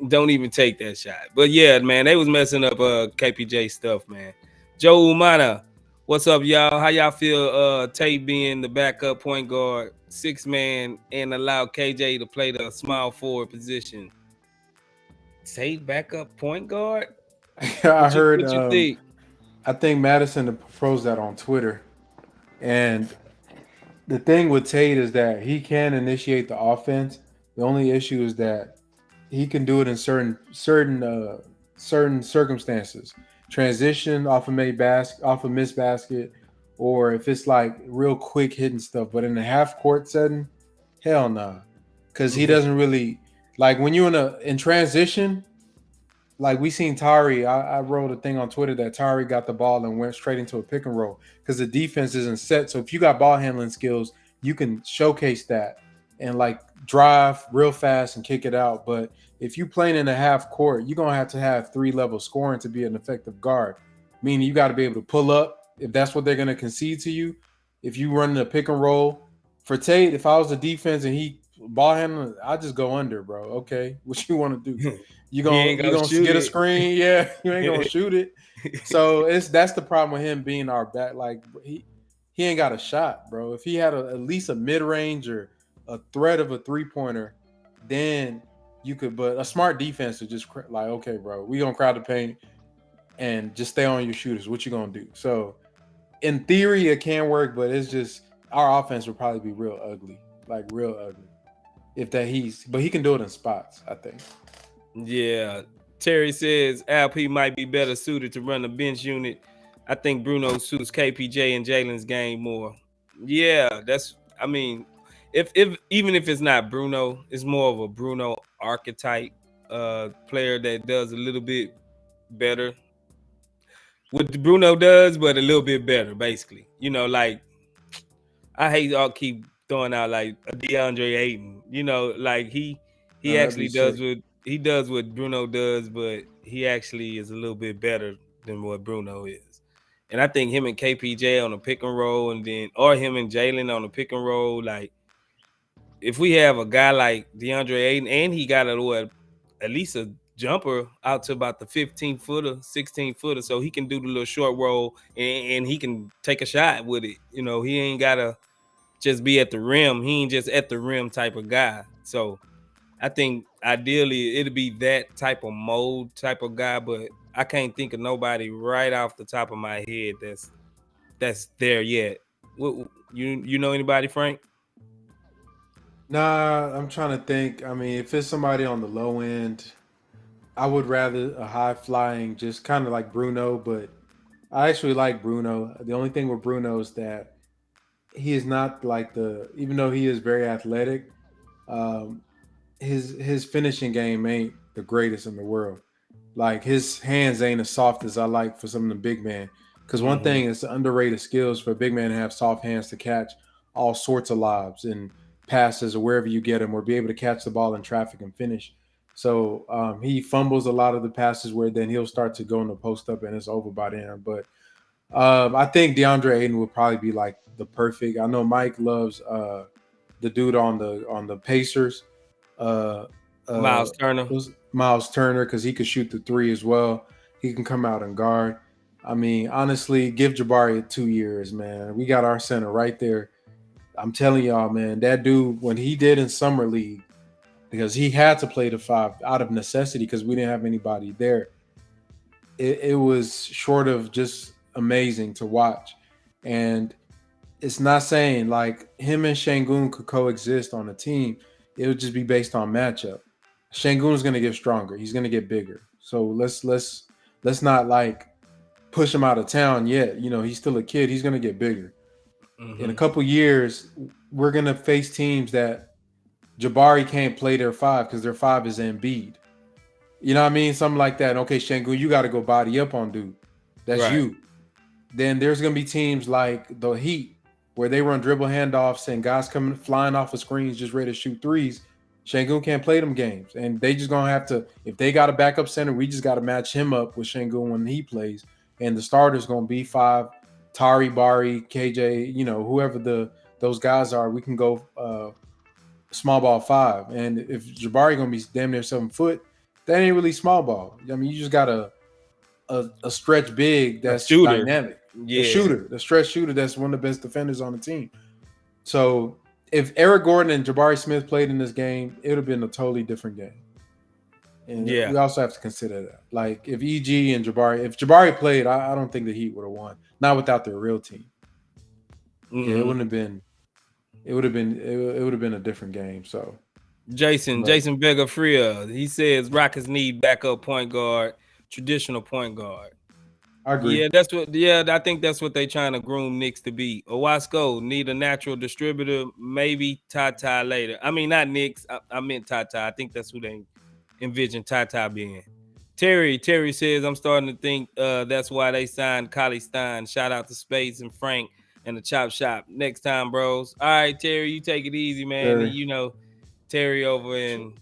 S1: don't even take that shot. But yeah, man, they was messing up KPJ stuff, man. Joe Umana, what's up, y'all? How y'all feel Tate being the backup point guard, 6-man, and allow KJ to play the small forward position? Tate backup point guard?
S2: I heard.
S1: What you think?
S2: I think Madison proposed that on Twitter, and the thing with Tate is that he can initiate the offense. The only issue is that he can do it in certain circumstances. Transition off a missed basket, or if it's like real quick hitting stuff. But in a half court setting, hell no, nah. Because he doesn't really like when you're in transition. Like we seen Tari, I wrote a thing on Twitter that Tari got the ball and went straight into a pick and roll because the defense isn't set. So if you got ball handling skills, you can showcase that and like drive real fast and kick it out. But if you playing in a half court, you're gonna have to have 3-level scoring to be an effective guard. Meaning you got to be able to pull up if that's what they're gonna concede to you. If you run a pick and roll for Tate, if I was the defense and he ball handling, I just go under, bro. Okay, what you want to do?
S1: He ain't
S2: You
S1: gonna
S2: gonna
S1: shoot
S2: get a
S1: it.
S2: screen, yeah. You ain't gonna shoot it. So that's the problem with him being our back. Like he ain't got a shot, bro. If he had at least a mid range or a threat of a 3-pointer, then you could. But a smart defense would just like, okay, bro, we gonna crowd the paint and just stay on your shooters. What you gonna do? So in theory, it can work, but it's just our offense would probably be real ugly, like real ugly. But he can do it in spots, I think.
S1: Yeah. Terry says LP might be better suited to run the bench unit. I think Bruno suits KPJ and Jalen's game more. Yeah, I mean, if even if it's not Bruno, it's more of a Bruno archetype player that does a little bit better. What Bruno does, but a little bit better, basically. Like I hate y'all keep throwing out like a DeAndre Ayton. Like he
S2: That'd be
S1: actually
S2: sick.
S1: does what Bruno does, but he actually is a little bit better than what Bruno is. And I think him and KPJ on a pick and roll, or him and Jalen on a pick and roll, like if we have a guy like DeAndre Ayton and he got at least a jumper out to about the 15-footer, 16-footer, so he can do the little short roll and he can take a shot with it. He ain't gotta just be at the rim. He ain't just at the rim type of guy. So I think ideally it'll be that type of mold type of guy, but I can't think of nobody right off the top of my head that's there yet. What, you know anybody, Frank?
S2: Nah, I'm trying to think. I mean, if it's somebody on the low end, I would rather a high flying, just kind of like Bruno. But I actually like Bruno. The only thing with Bruno is that he is not like even though he is very athletic, um, his finishing game ain't the greatest in the world. Like his hands ain't as soft as I like for some of the big men. Because one
S1: Mm-hmm.
S2: thing is underrated skills for a big man to have soft hands to catch all sorts of lobs and passes or wherever you get him, or be able to catch the ball in traffic and finish. So he fumbles a lot of the passes where then he'll start to go in the post up and it's over by then. But I think DeAndre Ayton would probably be like the perfect. I know Mike loves the dude on the Pacers. Uh,
S1: Miles Turner.
S2: Miles Turner because he could shoot the three as well. He can come out and guard. I mean, honestly, give Jabari 2 years, man. We got our center right there. I'm telling y'all, man, that dude, when he did in summer league, because he had to play the five out of necessity because we didn't have anybody there. It was short of just amazing to watch. And it's not saying like him and Sengun could coexist on a team. It would just be based on matchup. Sengun is going to get stronger. He's going to get bigger. So let's not like push him out of town yet. You know, he's still a kid. He's going to get bigger. In a couple years, we're going to face teams that Jabari can't play their five because their five is Embiid. You know what I mean? Something like that. Okay, Sengun, you got to go body up on dude. That's
S1: Right.
S2: you. Then there's going to be teams like the Heat where they run dribble handoffs and guys coming flying off of screens just ready to shoot threes. Sengun can't play them games. And they just going to have to, if they got a backup center, we just got to match him up with Sengun when he plays. And the starter's going to be five, Tari, Bari, KJ, you know, whoever those guys are, we can go small ball five. And if Jabari going to be damn near 7 foot, that ain't really small ball. I mean, you just got a stretch big
S1: A
S2: that's
S1: shooter.
S2: dynamic.
S1: Yeah.
S2: The stretch shooter that's one of the best defenders on the team. So if Eric Gordon and Jabari Smith played in this game, it would have been a totally different game. And we also have to consider that. Like if EG and Jabari, if Jabari played, I don't think the Heat would have won. Not without their real team. Yeah, it wouldn't have been. It would have been. It would have been a different game. So
S1: Jason Vega Fria, he says Rockets need backup point guard, traditional point guard.
S2: I agree.
S1: Yeah, that's what. Yeah, I think that's what they trying to groom Knicks to be. Owasco need a natural distributor, maybe Tata later. I mean, not Knicks. I meant Tata. I think that's who they envision Tata being. Terry says I'm starting to think that's why they signed Collie Stein. Shout out to Spades and Frank and the Chop Shop. Next time, bros. All right, Terry, you take it easy, man. And you know, Terry over in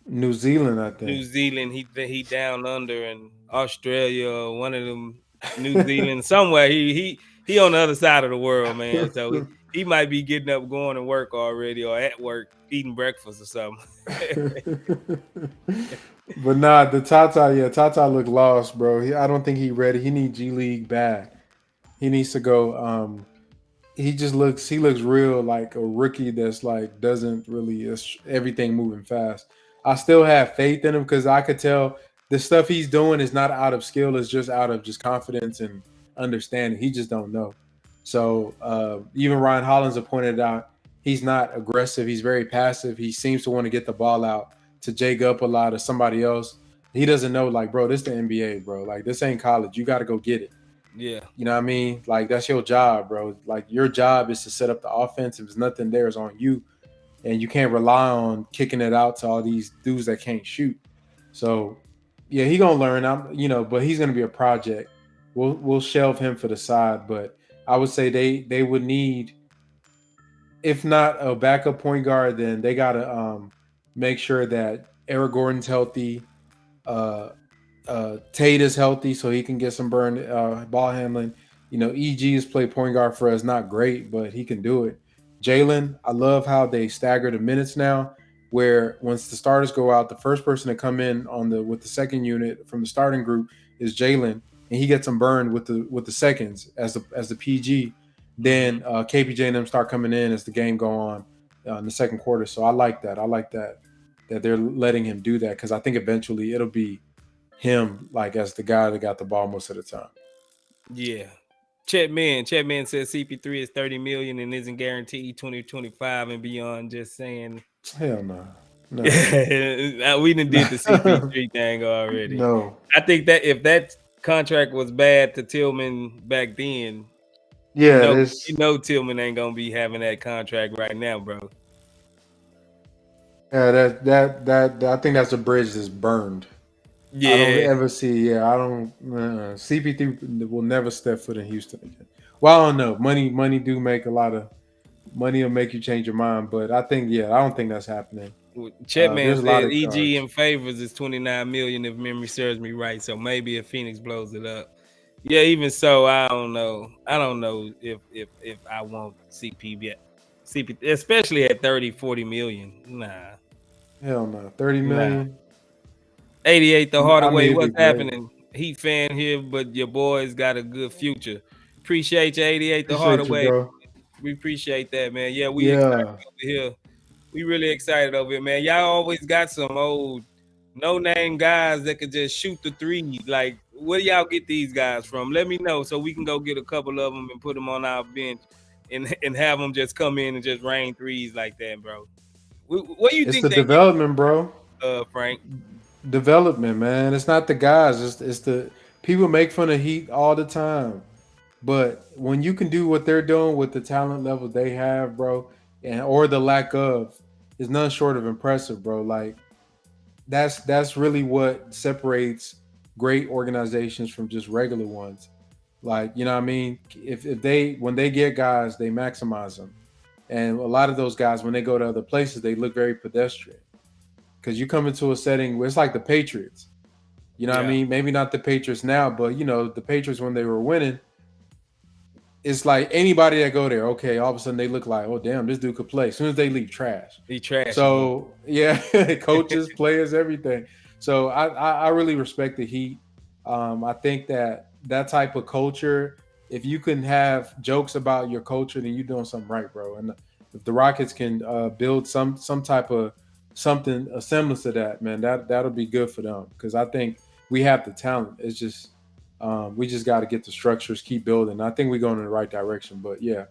S2: New Zealand, I think.
S1: New Zealand, he down under in Australia, one of them New Zealand somewhere. He on the other side of the world, man. So he might be getting up, going to work already, or at work eating breakfast or something.
S2: But nah, the Tata look lost, bro. I don't think he ready. He need G League bad. He needs to go. He looks real like a rookie that's like doesn't really everything moving fast. I still have faith in him because I could tell the stuff he's doing is not out of skill, it's just out of just confidence and understanding. He just don't know. So even Ryan Hollins have pointed out he's not aggressive. He's very passive. He seems to want to get the ball out to Jake up a lot or somebody else. He doesn't know, like, bro, this is the NBA, bro. Like, this ain't college. You got to go get it.
S1: Yeah.
S2: You know what I mean? Like, that's your job, bro. Like, your job is to set up the offense. If there's nothing there, it's on you. And you can't rely on kicking it out to all these dudes that can't shoot. So, yeah, he going to learn. But he's going to be a project. We'll shelve him for the side. But I would say they would need, if not a backup point guard, then they got to make sure that Eric Gordon's healthy, Tate is healthy so he can get some ball handling. You know, EG has played point guard for us, not great, but he can do it. Jalen, I love how they stagger the minutes now, where once the starters go out, the first person to come in with the second unit from the starting group is Jalen, and he gets them burned with the seconds as the PG. Then KPJ and them start coming in as the game go on in the second quarter. So I like that. That they're letting him do that because I think eventually it'll be him like as the guy that got the ball most of the time.
S1: Yeah. Chetman says CP3 is 30 million and isn't guaranteed 2025 and beyond. Just saying.
S2: Hell no.
S1: We done did the CP3 thing already.
S2: No.
S1: I think that if that contract was bad to Tillman back then,
S2: yeah,
S1: you know Tillman ain't gonna be having that contract right now, bro.
S2: Yeah, that I think that's a bridge that's burned.
S1: Yeah.
S2: I don't ever see. Yeah, I don't. CP3 will never step foot in Houston again. Well, I don't know. Money do make a lot of money. Will make you change your mind, but I think I don't think that's happening.
S1: Chetman said EG in favors is 29 million if memory serves me right. So maybe if Phoenix blows it up. Yeah, even so, I don't know. I don't know if I want CP yet. CP, especially at 30, 40 million. Nah.
S2: Hell no. 30 million.
S1: 88 the harder way. What's happening? Heat fan here, but your boys got a good future. Appreciate you, 88 the harder
S2: Appreciate you,
S1: way.
S2: bro.
S1: We appreciate that, man. Yeah, we excited
S2: Yeah,
S1: over here. We really excited over here, man. Y'all always got some old no name guys that could just shoot the three. Like, where do y'all get these guys from? Let me know so we can go get a couple of them and put them on our bench and have them just come in and just rain threes like that, bro. What do you
S2: it's
S1: think
S2: the
S1: they
S2: development, bro.
S1: get, Frank?
S2: Development, man. It's not the guys. It's the people make fun of Heat all the time. But when you can do what they're doing with the talent level they have, bro, and or the lack of, is none short of impressive, bro. Like that's really what separates great organizations from just regular ones. Like, you know what I mean? If they when they get guys, they maximize them. And a lot of those guys, when they go to other places, they look very pedestrian. Because you come into a setting where it's like the Patriots. You know what I
S1: Yeah,
S2: mean? Maybe not the Patriots now, but you know, the Patriots when they were winning, it's like anybody that go there, okay, all of a sudden they look like, oh damn, this dude could play. As soon as they leave, trash.
S1: he trash again.
S2: So yeah, coaches, players, everything. So I really respect the Heat. I think that type of culture, if you can have jokes about your culture, then you're doing something right, bro. And if the Rockets can build some type of something a semblance of that, man, that'll be good for them because I think we have the talent. It's just we just got to get the structures, keep building. I think we're going in the right direction. But yeah,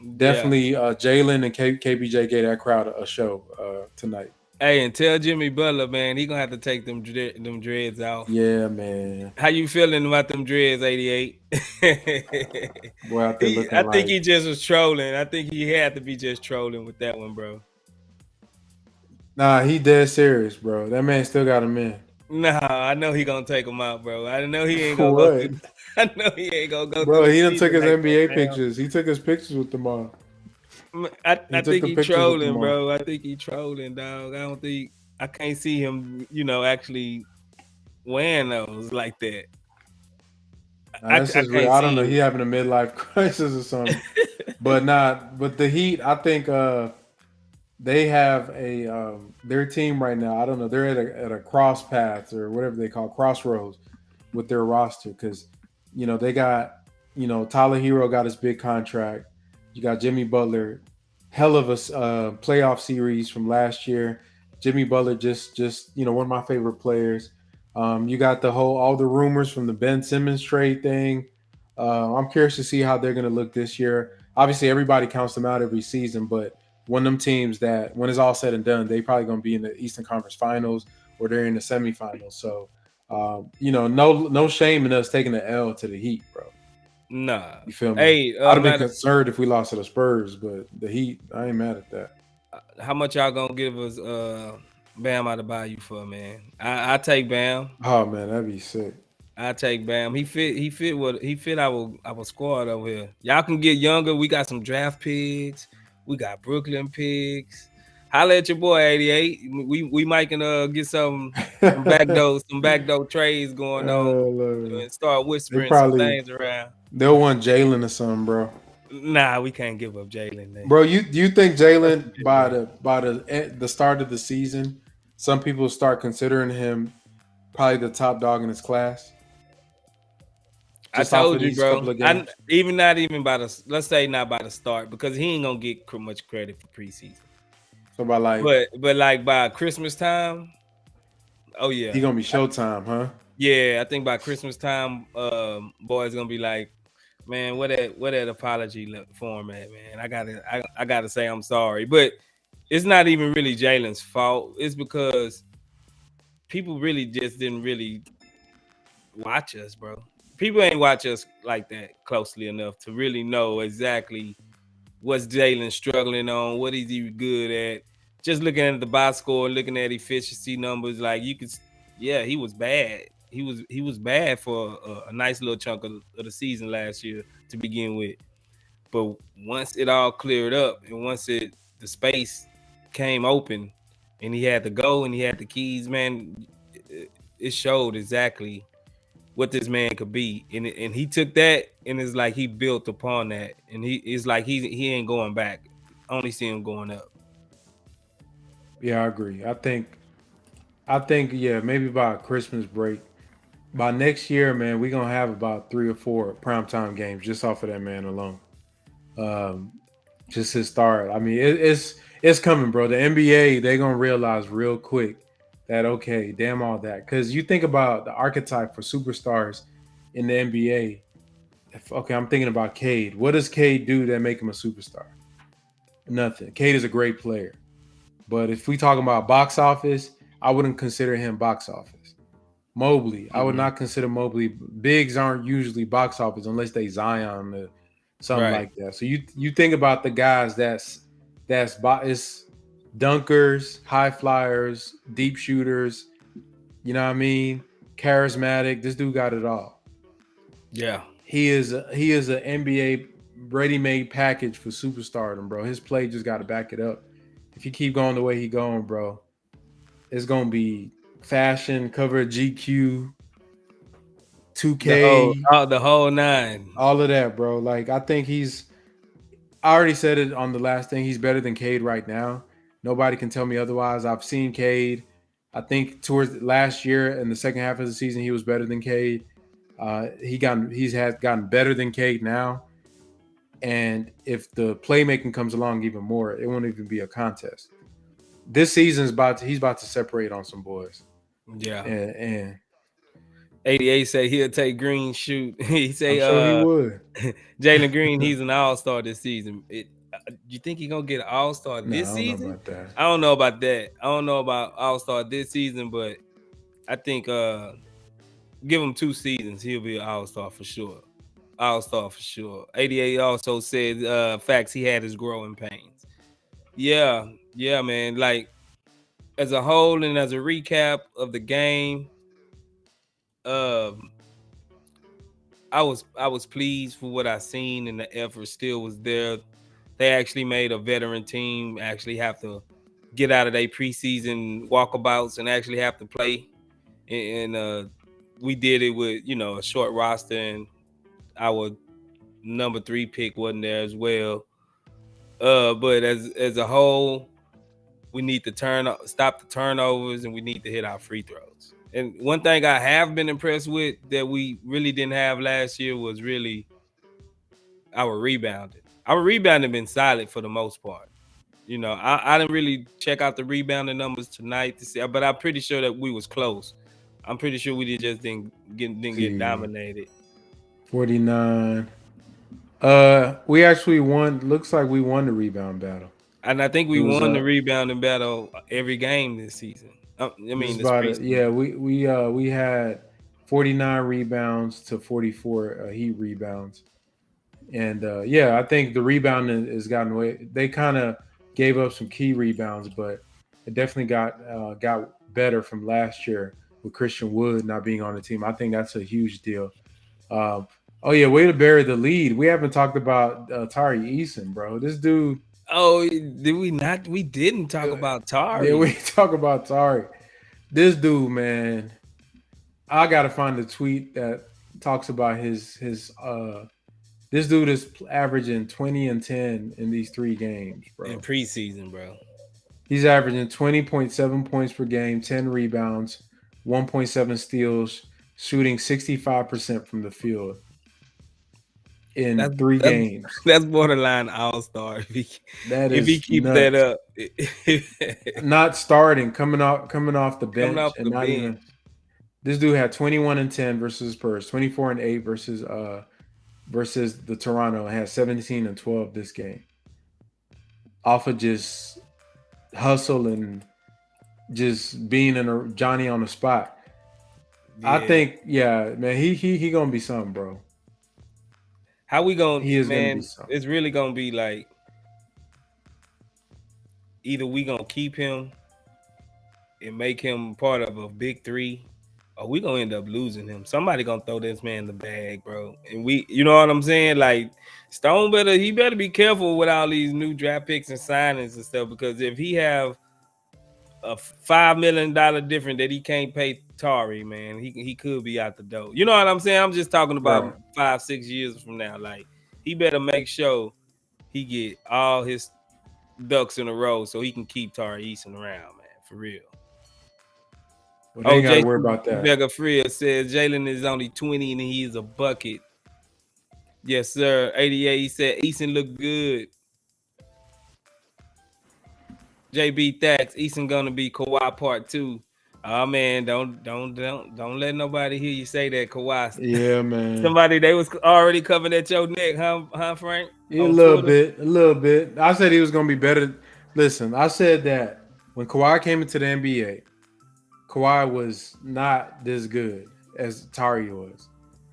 S1: Yeah.
S2: definitely Jalen and KBJ gave that crowd a show tonight.
S1: Hey, and tell Jimmy Butler, man, he gonna have to take them dreads off.
S2: Yeah, man.
S1: How you feeling about them dreads, 88?
S2: Boy out there
S1: I
S2: looking
S1: think
S2: like
S1: he just was trolling. I think he had to be just trolling with that one, bro.
S2: nah, he dead serious, bro. That man still got him in.
S1: Nah, I know he gonna take him out, bro. I know he ain't gonna go
S2: What?
S1: through. I know he ain't gonna go through
S2: Bro,
S1: the
S2: he done took
S1: season
S2: his
S1: like that,
S2: NBA
S1: man.
S2: pictures. He took his pictures with them all.
S1: I
S2: He took
S1: think
S2: the
S1: he
S2: pictures with them
S1: trolling,
S2: all.
S1: bro. I think he trolling, dog. I don't think I can't see him, actually wearing those like that.
S2: Nah, this
S1: I
S2: is real.
S1: can't
S2: I don't know.
S1: see
S2: He having a midlife crisis or something. But not. But the Heat, I think they have a their team right now. I don't know. They're at a cross paths or whatever they call crossroads with their roster because they got Tyler Hero got his big contract. You got Jimmy Butler, hell of a playoff series from last year. Jimmy Butler just one of my favorite players. You got all the rumors from the Ben Simmons trade thing. I'm curious to see how they're going to look this year. Obviously, everybody counts them out every season, but one of them teams that when it's all said and done, they probably going to be in the Eastern Conference Finals or they're in the semifinals. So, no shame in us taking the L to the Heat, bro.
S1: nah.
S2: You feel me?
S1: Hey,
S2: I'd have been
S1: matter
S2: concerned if we lost to the Spurs, but the Heat, I ain't mad at that.
S1: how much y'all gonna give us Bam out of Bayou for, man? I take Bam.
S2: Oh man, that'd be sick.
S1: I take Bam. He fit our squad over here. Y'all can get younger. We got some draft picks. We got Brooklyn picks. Holla at your boy 88. We might can get some backdoor trades going on
S2: Lord.
S1: and start
S2: They
S1: whispering some
S2: probably
S1: things around.
S2: they'll want Jalen or something, bro.
S1: Nah, we can't give up Jalen there.
S2: Bro, you think
S1: That's
S2: Jalen
S1: too bad.
S2: by the start of the season, some people start considering him probably the top dog in his class,
S1: I
S2: just off of
S1: told you,
S2: these
S1: bro.
S2: couple of
S1: I
S2: games.
S1: even not even by the let's say not by the start because he ain't gonna get much credit for preseason.
S2: So by like
S1: But like by Christmas time, oh
S2: he
S1: yeah,
S2: gonna be Showtime, huh?
S1: yeah. I think by Christmas time, boys gonna be like, man, what that apology format, man. I gotta say I'm sorry, but it's not even really Jalen's fault. It's because people really just didn't really watch us, bro. People ain't watch us like that closely enough to really know exactly what's Jalen struggling on, what is he good at. Just looking at the box score, looking at efficiency numbers, like you could, yeah, he was bad. He was bad for a nice little chunk of the season last year to begin with. But once it all cleared up and once the space came open and he had to go and he had the keys, man, it showed exactly what this man could be, and he took that and it's like he built upon that, and it's like he ain't going back. Only see him going up.
S2: Yeah, I agree. I think yeah, maybe by Christmas break, By next year, man, we're gonna have about 3 or 4 primetime games just off of that man alone. Um, just his start. I mean, it's coming, bro. The NBA, they're gonna realize real quick that okay, damn all that. Because you think about the archetype for superstars in the NBA. Okay, I'm thinking about Cade. What does Cade do that make him a superstar? Nothing. Cade is a great player. But if we talk about box office, I wouldn't consider him box office. Mobley, I would
S1: Mm-hmm.
S2: not consider Mobley. Bigs aren't usually box office unless they Zion or something
S1: Right.
S2: like that. So you think about the guys it's dunkers, high flyers, deep shooters. You know what I mean? Charismatic. This dude got it all.
S1: Yeah.
S2: He is an NBA ready-made package for superstardom, bro. His play just got to back it up. If he keep going the way he going, bro, it's gonna be fashion, cover GQ,
S1: The whole
S2: 2K,
S1: the whole nine.
S2: all of that, bro. Like I think I already said it on the last thing. He's better than Cade right now. Nobody can tell me otherwise. I've seen Cade. I think towards last year in the second half of the season, he was better than Cade. He's has gotten better than Cade now. And if the playmaking comes along even more, it won't even be a contest. This season's he's about to separate on some boys.
S1: Yeah.
S2: And
S1: 88 say he'll take Green shoot. He
S2: I'm
S1: say
S2: sure he would.
S1: Jalen Green, he's an all-star this season. You think he gonna get an all-star
S2: No, I
S1: this
S2: don't know
S1: season?
S2: about that.
S1: I don't know about that. I don't know about all-star this season, but I think give him 2 seasons, he'll be an all-star for sure. All-star for sure. 88 also said facts he had his growing pains. Yeah, yeah, man. Like as a whole and as a recap of the game, um I was pleased for what I seen and the effort still was there. They actually made a veteran team actually have to get out of their preseason walkabouts and actually have to play. And we did it with a short roster, and our number 3 pick wasn't there as well. But as a whole, we need to stop the turnovers, and we need to hit our free throws. And one thing I have been impressed with that we really didn't have last year was really our rebounding. Our rebounding been solid for the most part. I didn't really check out the rebounding numbers tonight to see, but I'm pretty sure that we was close. I'm pretty sure we just didn't get
S2: See,
S1: dominated.
S2: 49. We actually won. Looks like we won the rebound battle.
S1: And I think
S2: It
S1: we
S2: was
S1: won the rebounding battle every game this season. I
S2: this is
S1: mean this
S2: about it. Yeah,
S1: preseason.
S2: we had 49 rebounds to 44 Heat rebounds, and yeah, I think the rebounding has gotten away. They kind of gave up some key rebounds, but it definitely got better from last year with Christian Wood not being on the team. I think that's a huge deal. Um, oh yeah, way to bury the lead. We haven't talked about Tari Eason, bro. This dude.
S1: Oh, did we not? We didn't talk about
S2: Yeah, we
S1: Tari.
S2: talk about Tari. This dude, man. I gotta find the tweet that talks about his. This dude is averaging 20 and 10 in these 3 games,
S1: In
S2: bro.
S1: preseason, bro.
S2: He's averaging 20.7 points per game, 10 rebounds, 1.7 steals, shooting 65% from the field in
S1: That's
S2: three
S1: that's
S2: games.
S1: that's borderline all star.
S2: That
S1: If he
S2: is
S1: keeps that
S2: nuts.
S1: up,
S2: Not starting, coming off the
S1: coming
S2: bench
S1: off
S2: and
S1: the
S2: not
S1: bench.
S2: even. This dude had 21 and 10 versus Spurs, 24 and 8 versus the Toronto, and had 17 and 12 this game. Off of just hustle and just being in a Johnny on the spot. I
S1: Yeah.
S2: think, yeah, man, he gonna be something, bro.
S1: How we gonna,
S2: He is gonna be
S1: man?
S2: something.
S1: It's really gonna be like either we gonna keep him and make him part of a big 3, or we gonna end up losing him. Somebody gonna throw this man the bag, bro. And you know what I'm saying? Like Stone he better be careful with all these new draft picks and signings and stuff, because if he have a $5 million difference that he can't pay Tari, man, he could be out the door. You know what I'm saying? I'm just talking about
S2: Right.
S1: 5-6 years from now. Like he better make sure he get all his ducks in a row so he can keep Tari Eason around, man, for real.
S2: Well, they
S1: Oh,
S2: ain't got to worry
S1: Jason
S2: about that.
S1: Vega Freer says Jalen is only 20 and he is a bucket. Yes, sir. 88. He said Eason looked good. JB Thax, Eason gonna be Kawhi part 2. Oh man, don't let nobody hear you say that, Kawhi.
S2: Yeah, man.
S1: Somebody they was already coming at your neck, huh, Frank?
S2: Yeah, a
S1: On
S2: little
S1: Twitter.
S2: bit, a little bit. I said he was going to be better. Listen, I said that when Kawhi came into the NBA, Kawhi was not this good as Tari was.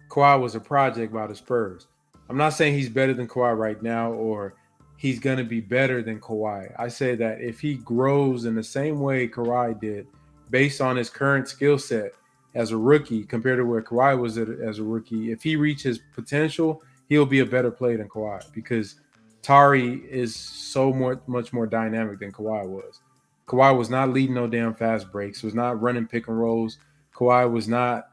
S2: Kawhi was a project by the Spurs. I'm not saying he's better than Kawhi right now or he's going to be better than Kawhi. I say that if he grows in the same way Kawhi did, based on his current skill set as a rookie compared to where Kawhi was as a rookie, if he reaches potential, he'll be a better player than Kawhi because Tari is so much more dynamic than Kawhi was. Kawhi was not leading no damn fast breaks, was not running pick and rolls. Kawhi was not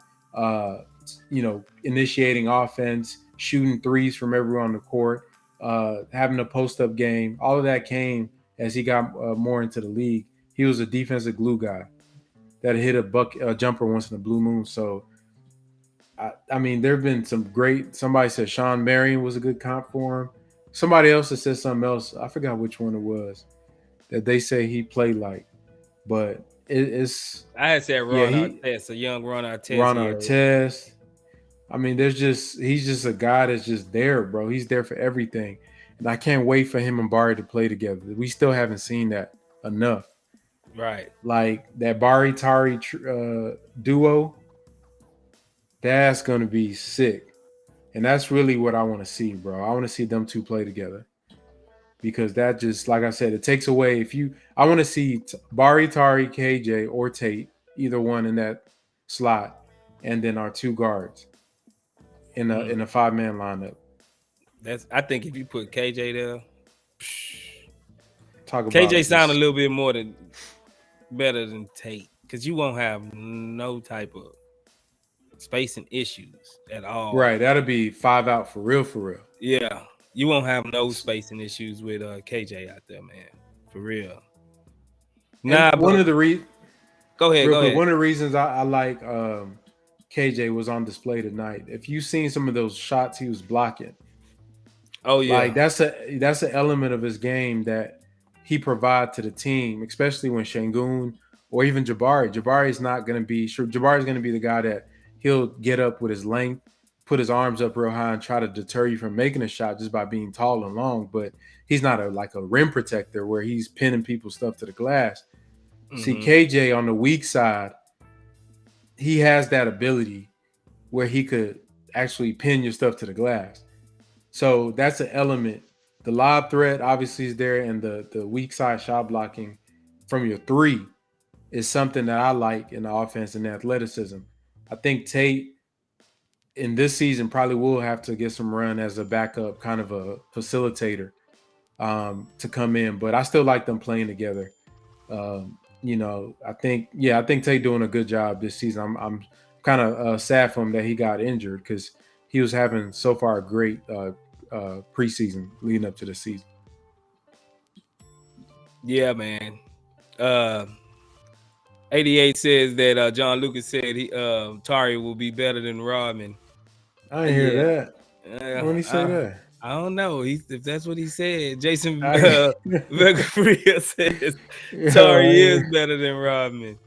S2: initiating offense, shooting threes from everywhere on the court, having a post up game. All of that came as he got more into the league. He was a defensive glue guy that hit a jumper once in a blue moon. So, I mean, there have been some great. Somebody said Sean Marion was a good comp for him. Somebody else that said something else. I forgot which one it was that they say he played like, but it's
S1: I had said
S2: yeah,
S1: Ron
S2: he
S1: Artest, a young Ron Artest.
S2: Ron
S1: Yeah,
S2: Artest. I mean, he's just a guy that's just there, bro. He's there for everything. And I can't wait for him and Barry to play together. We still haven't seen that enough.
S1: right.
S2: Like that Barry Tari duo, that's going to be sick. And that's really what I want to see, bro. I want to see them two play together. Because that just, like I said, it takes away. I want to see Barry, Tari, KJ, or Tate, either one in that slot, and then our two guards in a 5-man lineup.
S1: I think if you put KJ there,
S2: Talk
S1: KJ
S2: about
S1: sound a
S2: just
S1: little bit more than better than Tate because you won't have no type of spacing issues at all.
S2: right. That'll be 5 out for real, for real.
S1: Yeah, you won't have no spacing issues with KJ out there, man. For real.
S2: And
S1: Nah,
S2: one
S1: but
S2: of the
S1: go ahead,
S2: real
S1: go
S2: quick,
S1: ahead.
S2: one of the reasons I like KJ was on display tonight. If you seen some of those shots he was blocking,
S1: Oh
S2: like
S1: yeah,
S2: that's an element of his game that he provide to the team, especially when Sengun or even Jabari. Jabari is not going to be sure. Jabari is going to be the guy that he'll get up with his length, put his arms up real high, and try to deter you from making a shot just by being tall and long. But he's not like a rim protector where he's pinning people's stuff to the glass. See, KJ on the weak side, he has that ability where he could actually pin your stuff to the glass. So that's an element. The lob threat obviously is there, and the weak side shot blocking from your three is something that I like in the offense and the athleticism. I think Tate in this season probably will have to get some run as a backup, kind of a facilitator to come in, but I still like them playing together. I think Tate doing a good job this season. I'm kind of sad for him that he got injured because he was having so far a great preseason leading up to the season.
S1: yeah, man. Uh, 88 says that John Lucas said Tari will be better than Rodman.
S2: I didn't hear
S1: Yeah,
S2: that. When he say that?
S1: I don't know. If that's what he said. Jason
S2: I,
S1: Vegafria says
S2: yo,
S1: Tari
S2: I,
S1: is better than Rodman.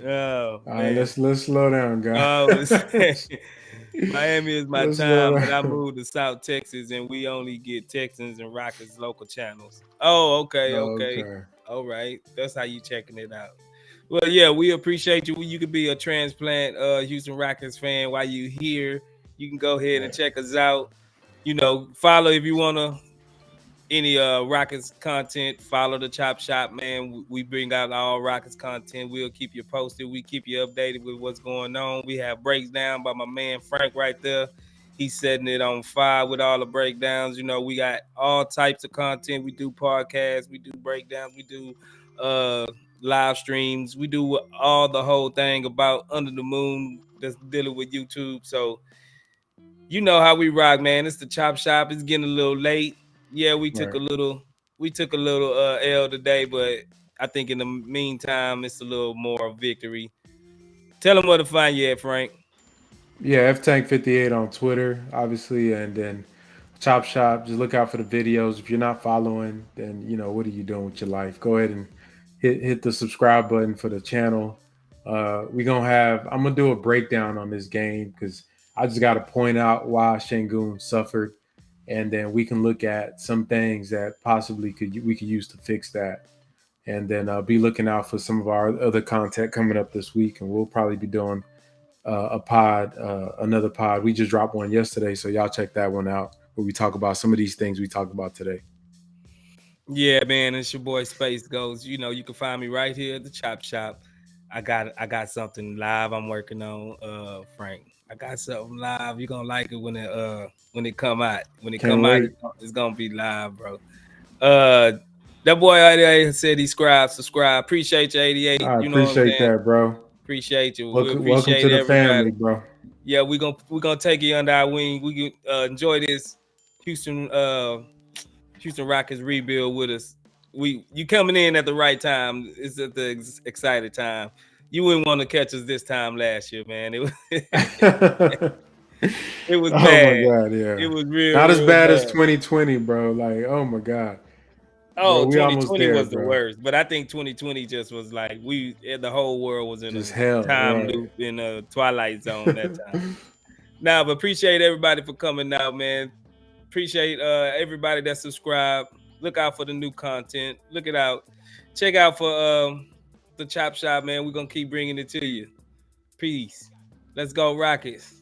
S1: Oh
S2: all right,
S1: man.
S2: let's slow down, guys.
S1: Miami is my
S2: Let's slow
S1: time, but I
S2: down.
S1: moved to South Texas and we only get Texans and Rockets local channels. Oh, okay.
S2: Okay.
S1: All right. That's how you checking it out. Well, yeah, we appreciate you. You could be a transplant Houston Rockets fan while you here. You can go ahead and
S2: Right.
S1: check us out. Follow if you wanna any Rockets content, follow the Chop Shop, man. We bring out all Rockets content. We'll keep you posted. We keep you updated with what's going on. We have breakdown by my man Frank right there. He's setting it on fire with all the breakdowns. We got all types of content. We do podcasts, we do breakdowns, we do uh live streams, we do all the whole thing about under the moon that's dealing with YouTube. So you know how we rock, man. It's the Chop Shop. It's getting a little late. Yeah,
S2: Right.
S1: we took a little L today, but I think in the meantime it's a little more victory. Tell them where to find you at, Frank.
S2: Yeah, F Tank 58 on Twitter, obviously, and then Chop Shop. Just look out for the videos. If you're not following, then what are you doing with your life? Go ahead and hit the subscribe button for the channel. I'm gonna do a breakdown on this game because I just got to point out why Sengun suffered, and then we can look at some things that possibly we could use to fix that. And then be looking out for some of our other content coming up this week, and we'll probably be doing another pod. We just dropped one yesterday, so y'all check that one out where we talk about some of these things we talked about today.
S1: Yeah, man, it's your boy Space Ghost. You can find me right here at the Chop Shop. I got something live I'm working on, Frank. I got something live. You're gonna like it when it come out. When it
S2: Can't
S1: come out,
S2: wait.
S1: it's gonna be live, bro. Uh that boy out there said he subscribe. Appreciate you, 88.
S2: I
S1: You know what I'm
S2: appreciate
S1: saying?
S2: that, bro.
S1: Appreciate you. We
S2: Welcome
S1: appreciate
S2: to the family,
S1: everybody.
S2: bro.
S1: Yeah, we're gonna take you under our wing. We can enjoy this Houston Houston Rockets rebuild with us. You coming in at the right time. It's at the excited time. You wouldn't want to catch us this time last year, man. It was it was
S2: Oh my
S1: bad.
S2: god,
S1: It
S2: yeah.
S1: was real,
S2: Not as
S1: real
S2: bad as
S1: bad.
S2: 2020, bro. Like, oh my god. Bro,
S1: Oh,
S2: we almost
S1: 2020
S2: there,
S1: was the
S2: bro.
S1: worst, but I think 2020 just was like the whole world was in
S2: Just
S1: a
S2: hell,
S1: time
S2: right.
S1: loop in a twilight zone that time. Now, but appreciate everybody for coming out, man. Appreciate everybody that subscribed. Look out for the new content. Look it out. Check out for the Chop Shop, man. We're gonna keep bringing it to you. Peace. Let's go, Rockets.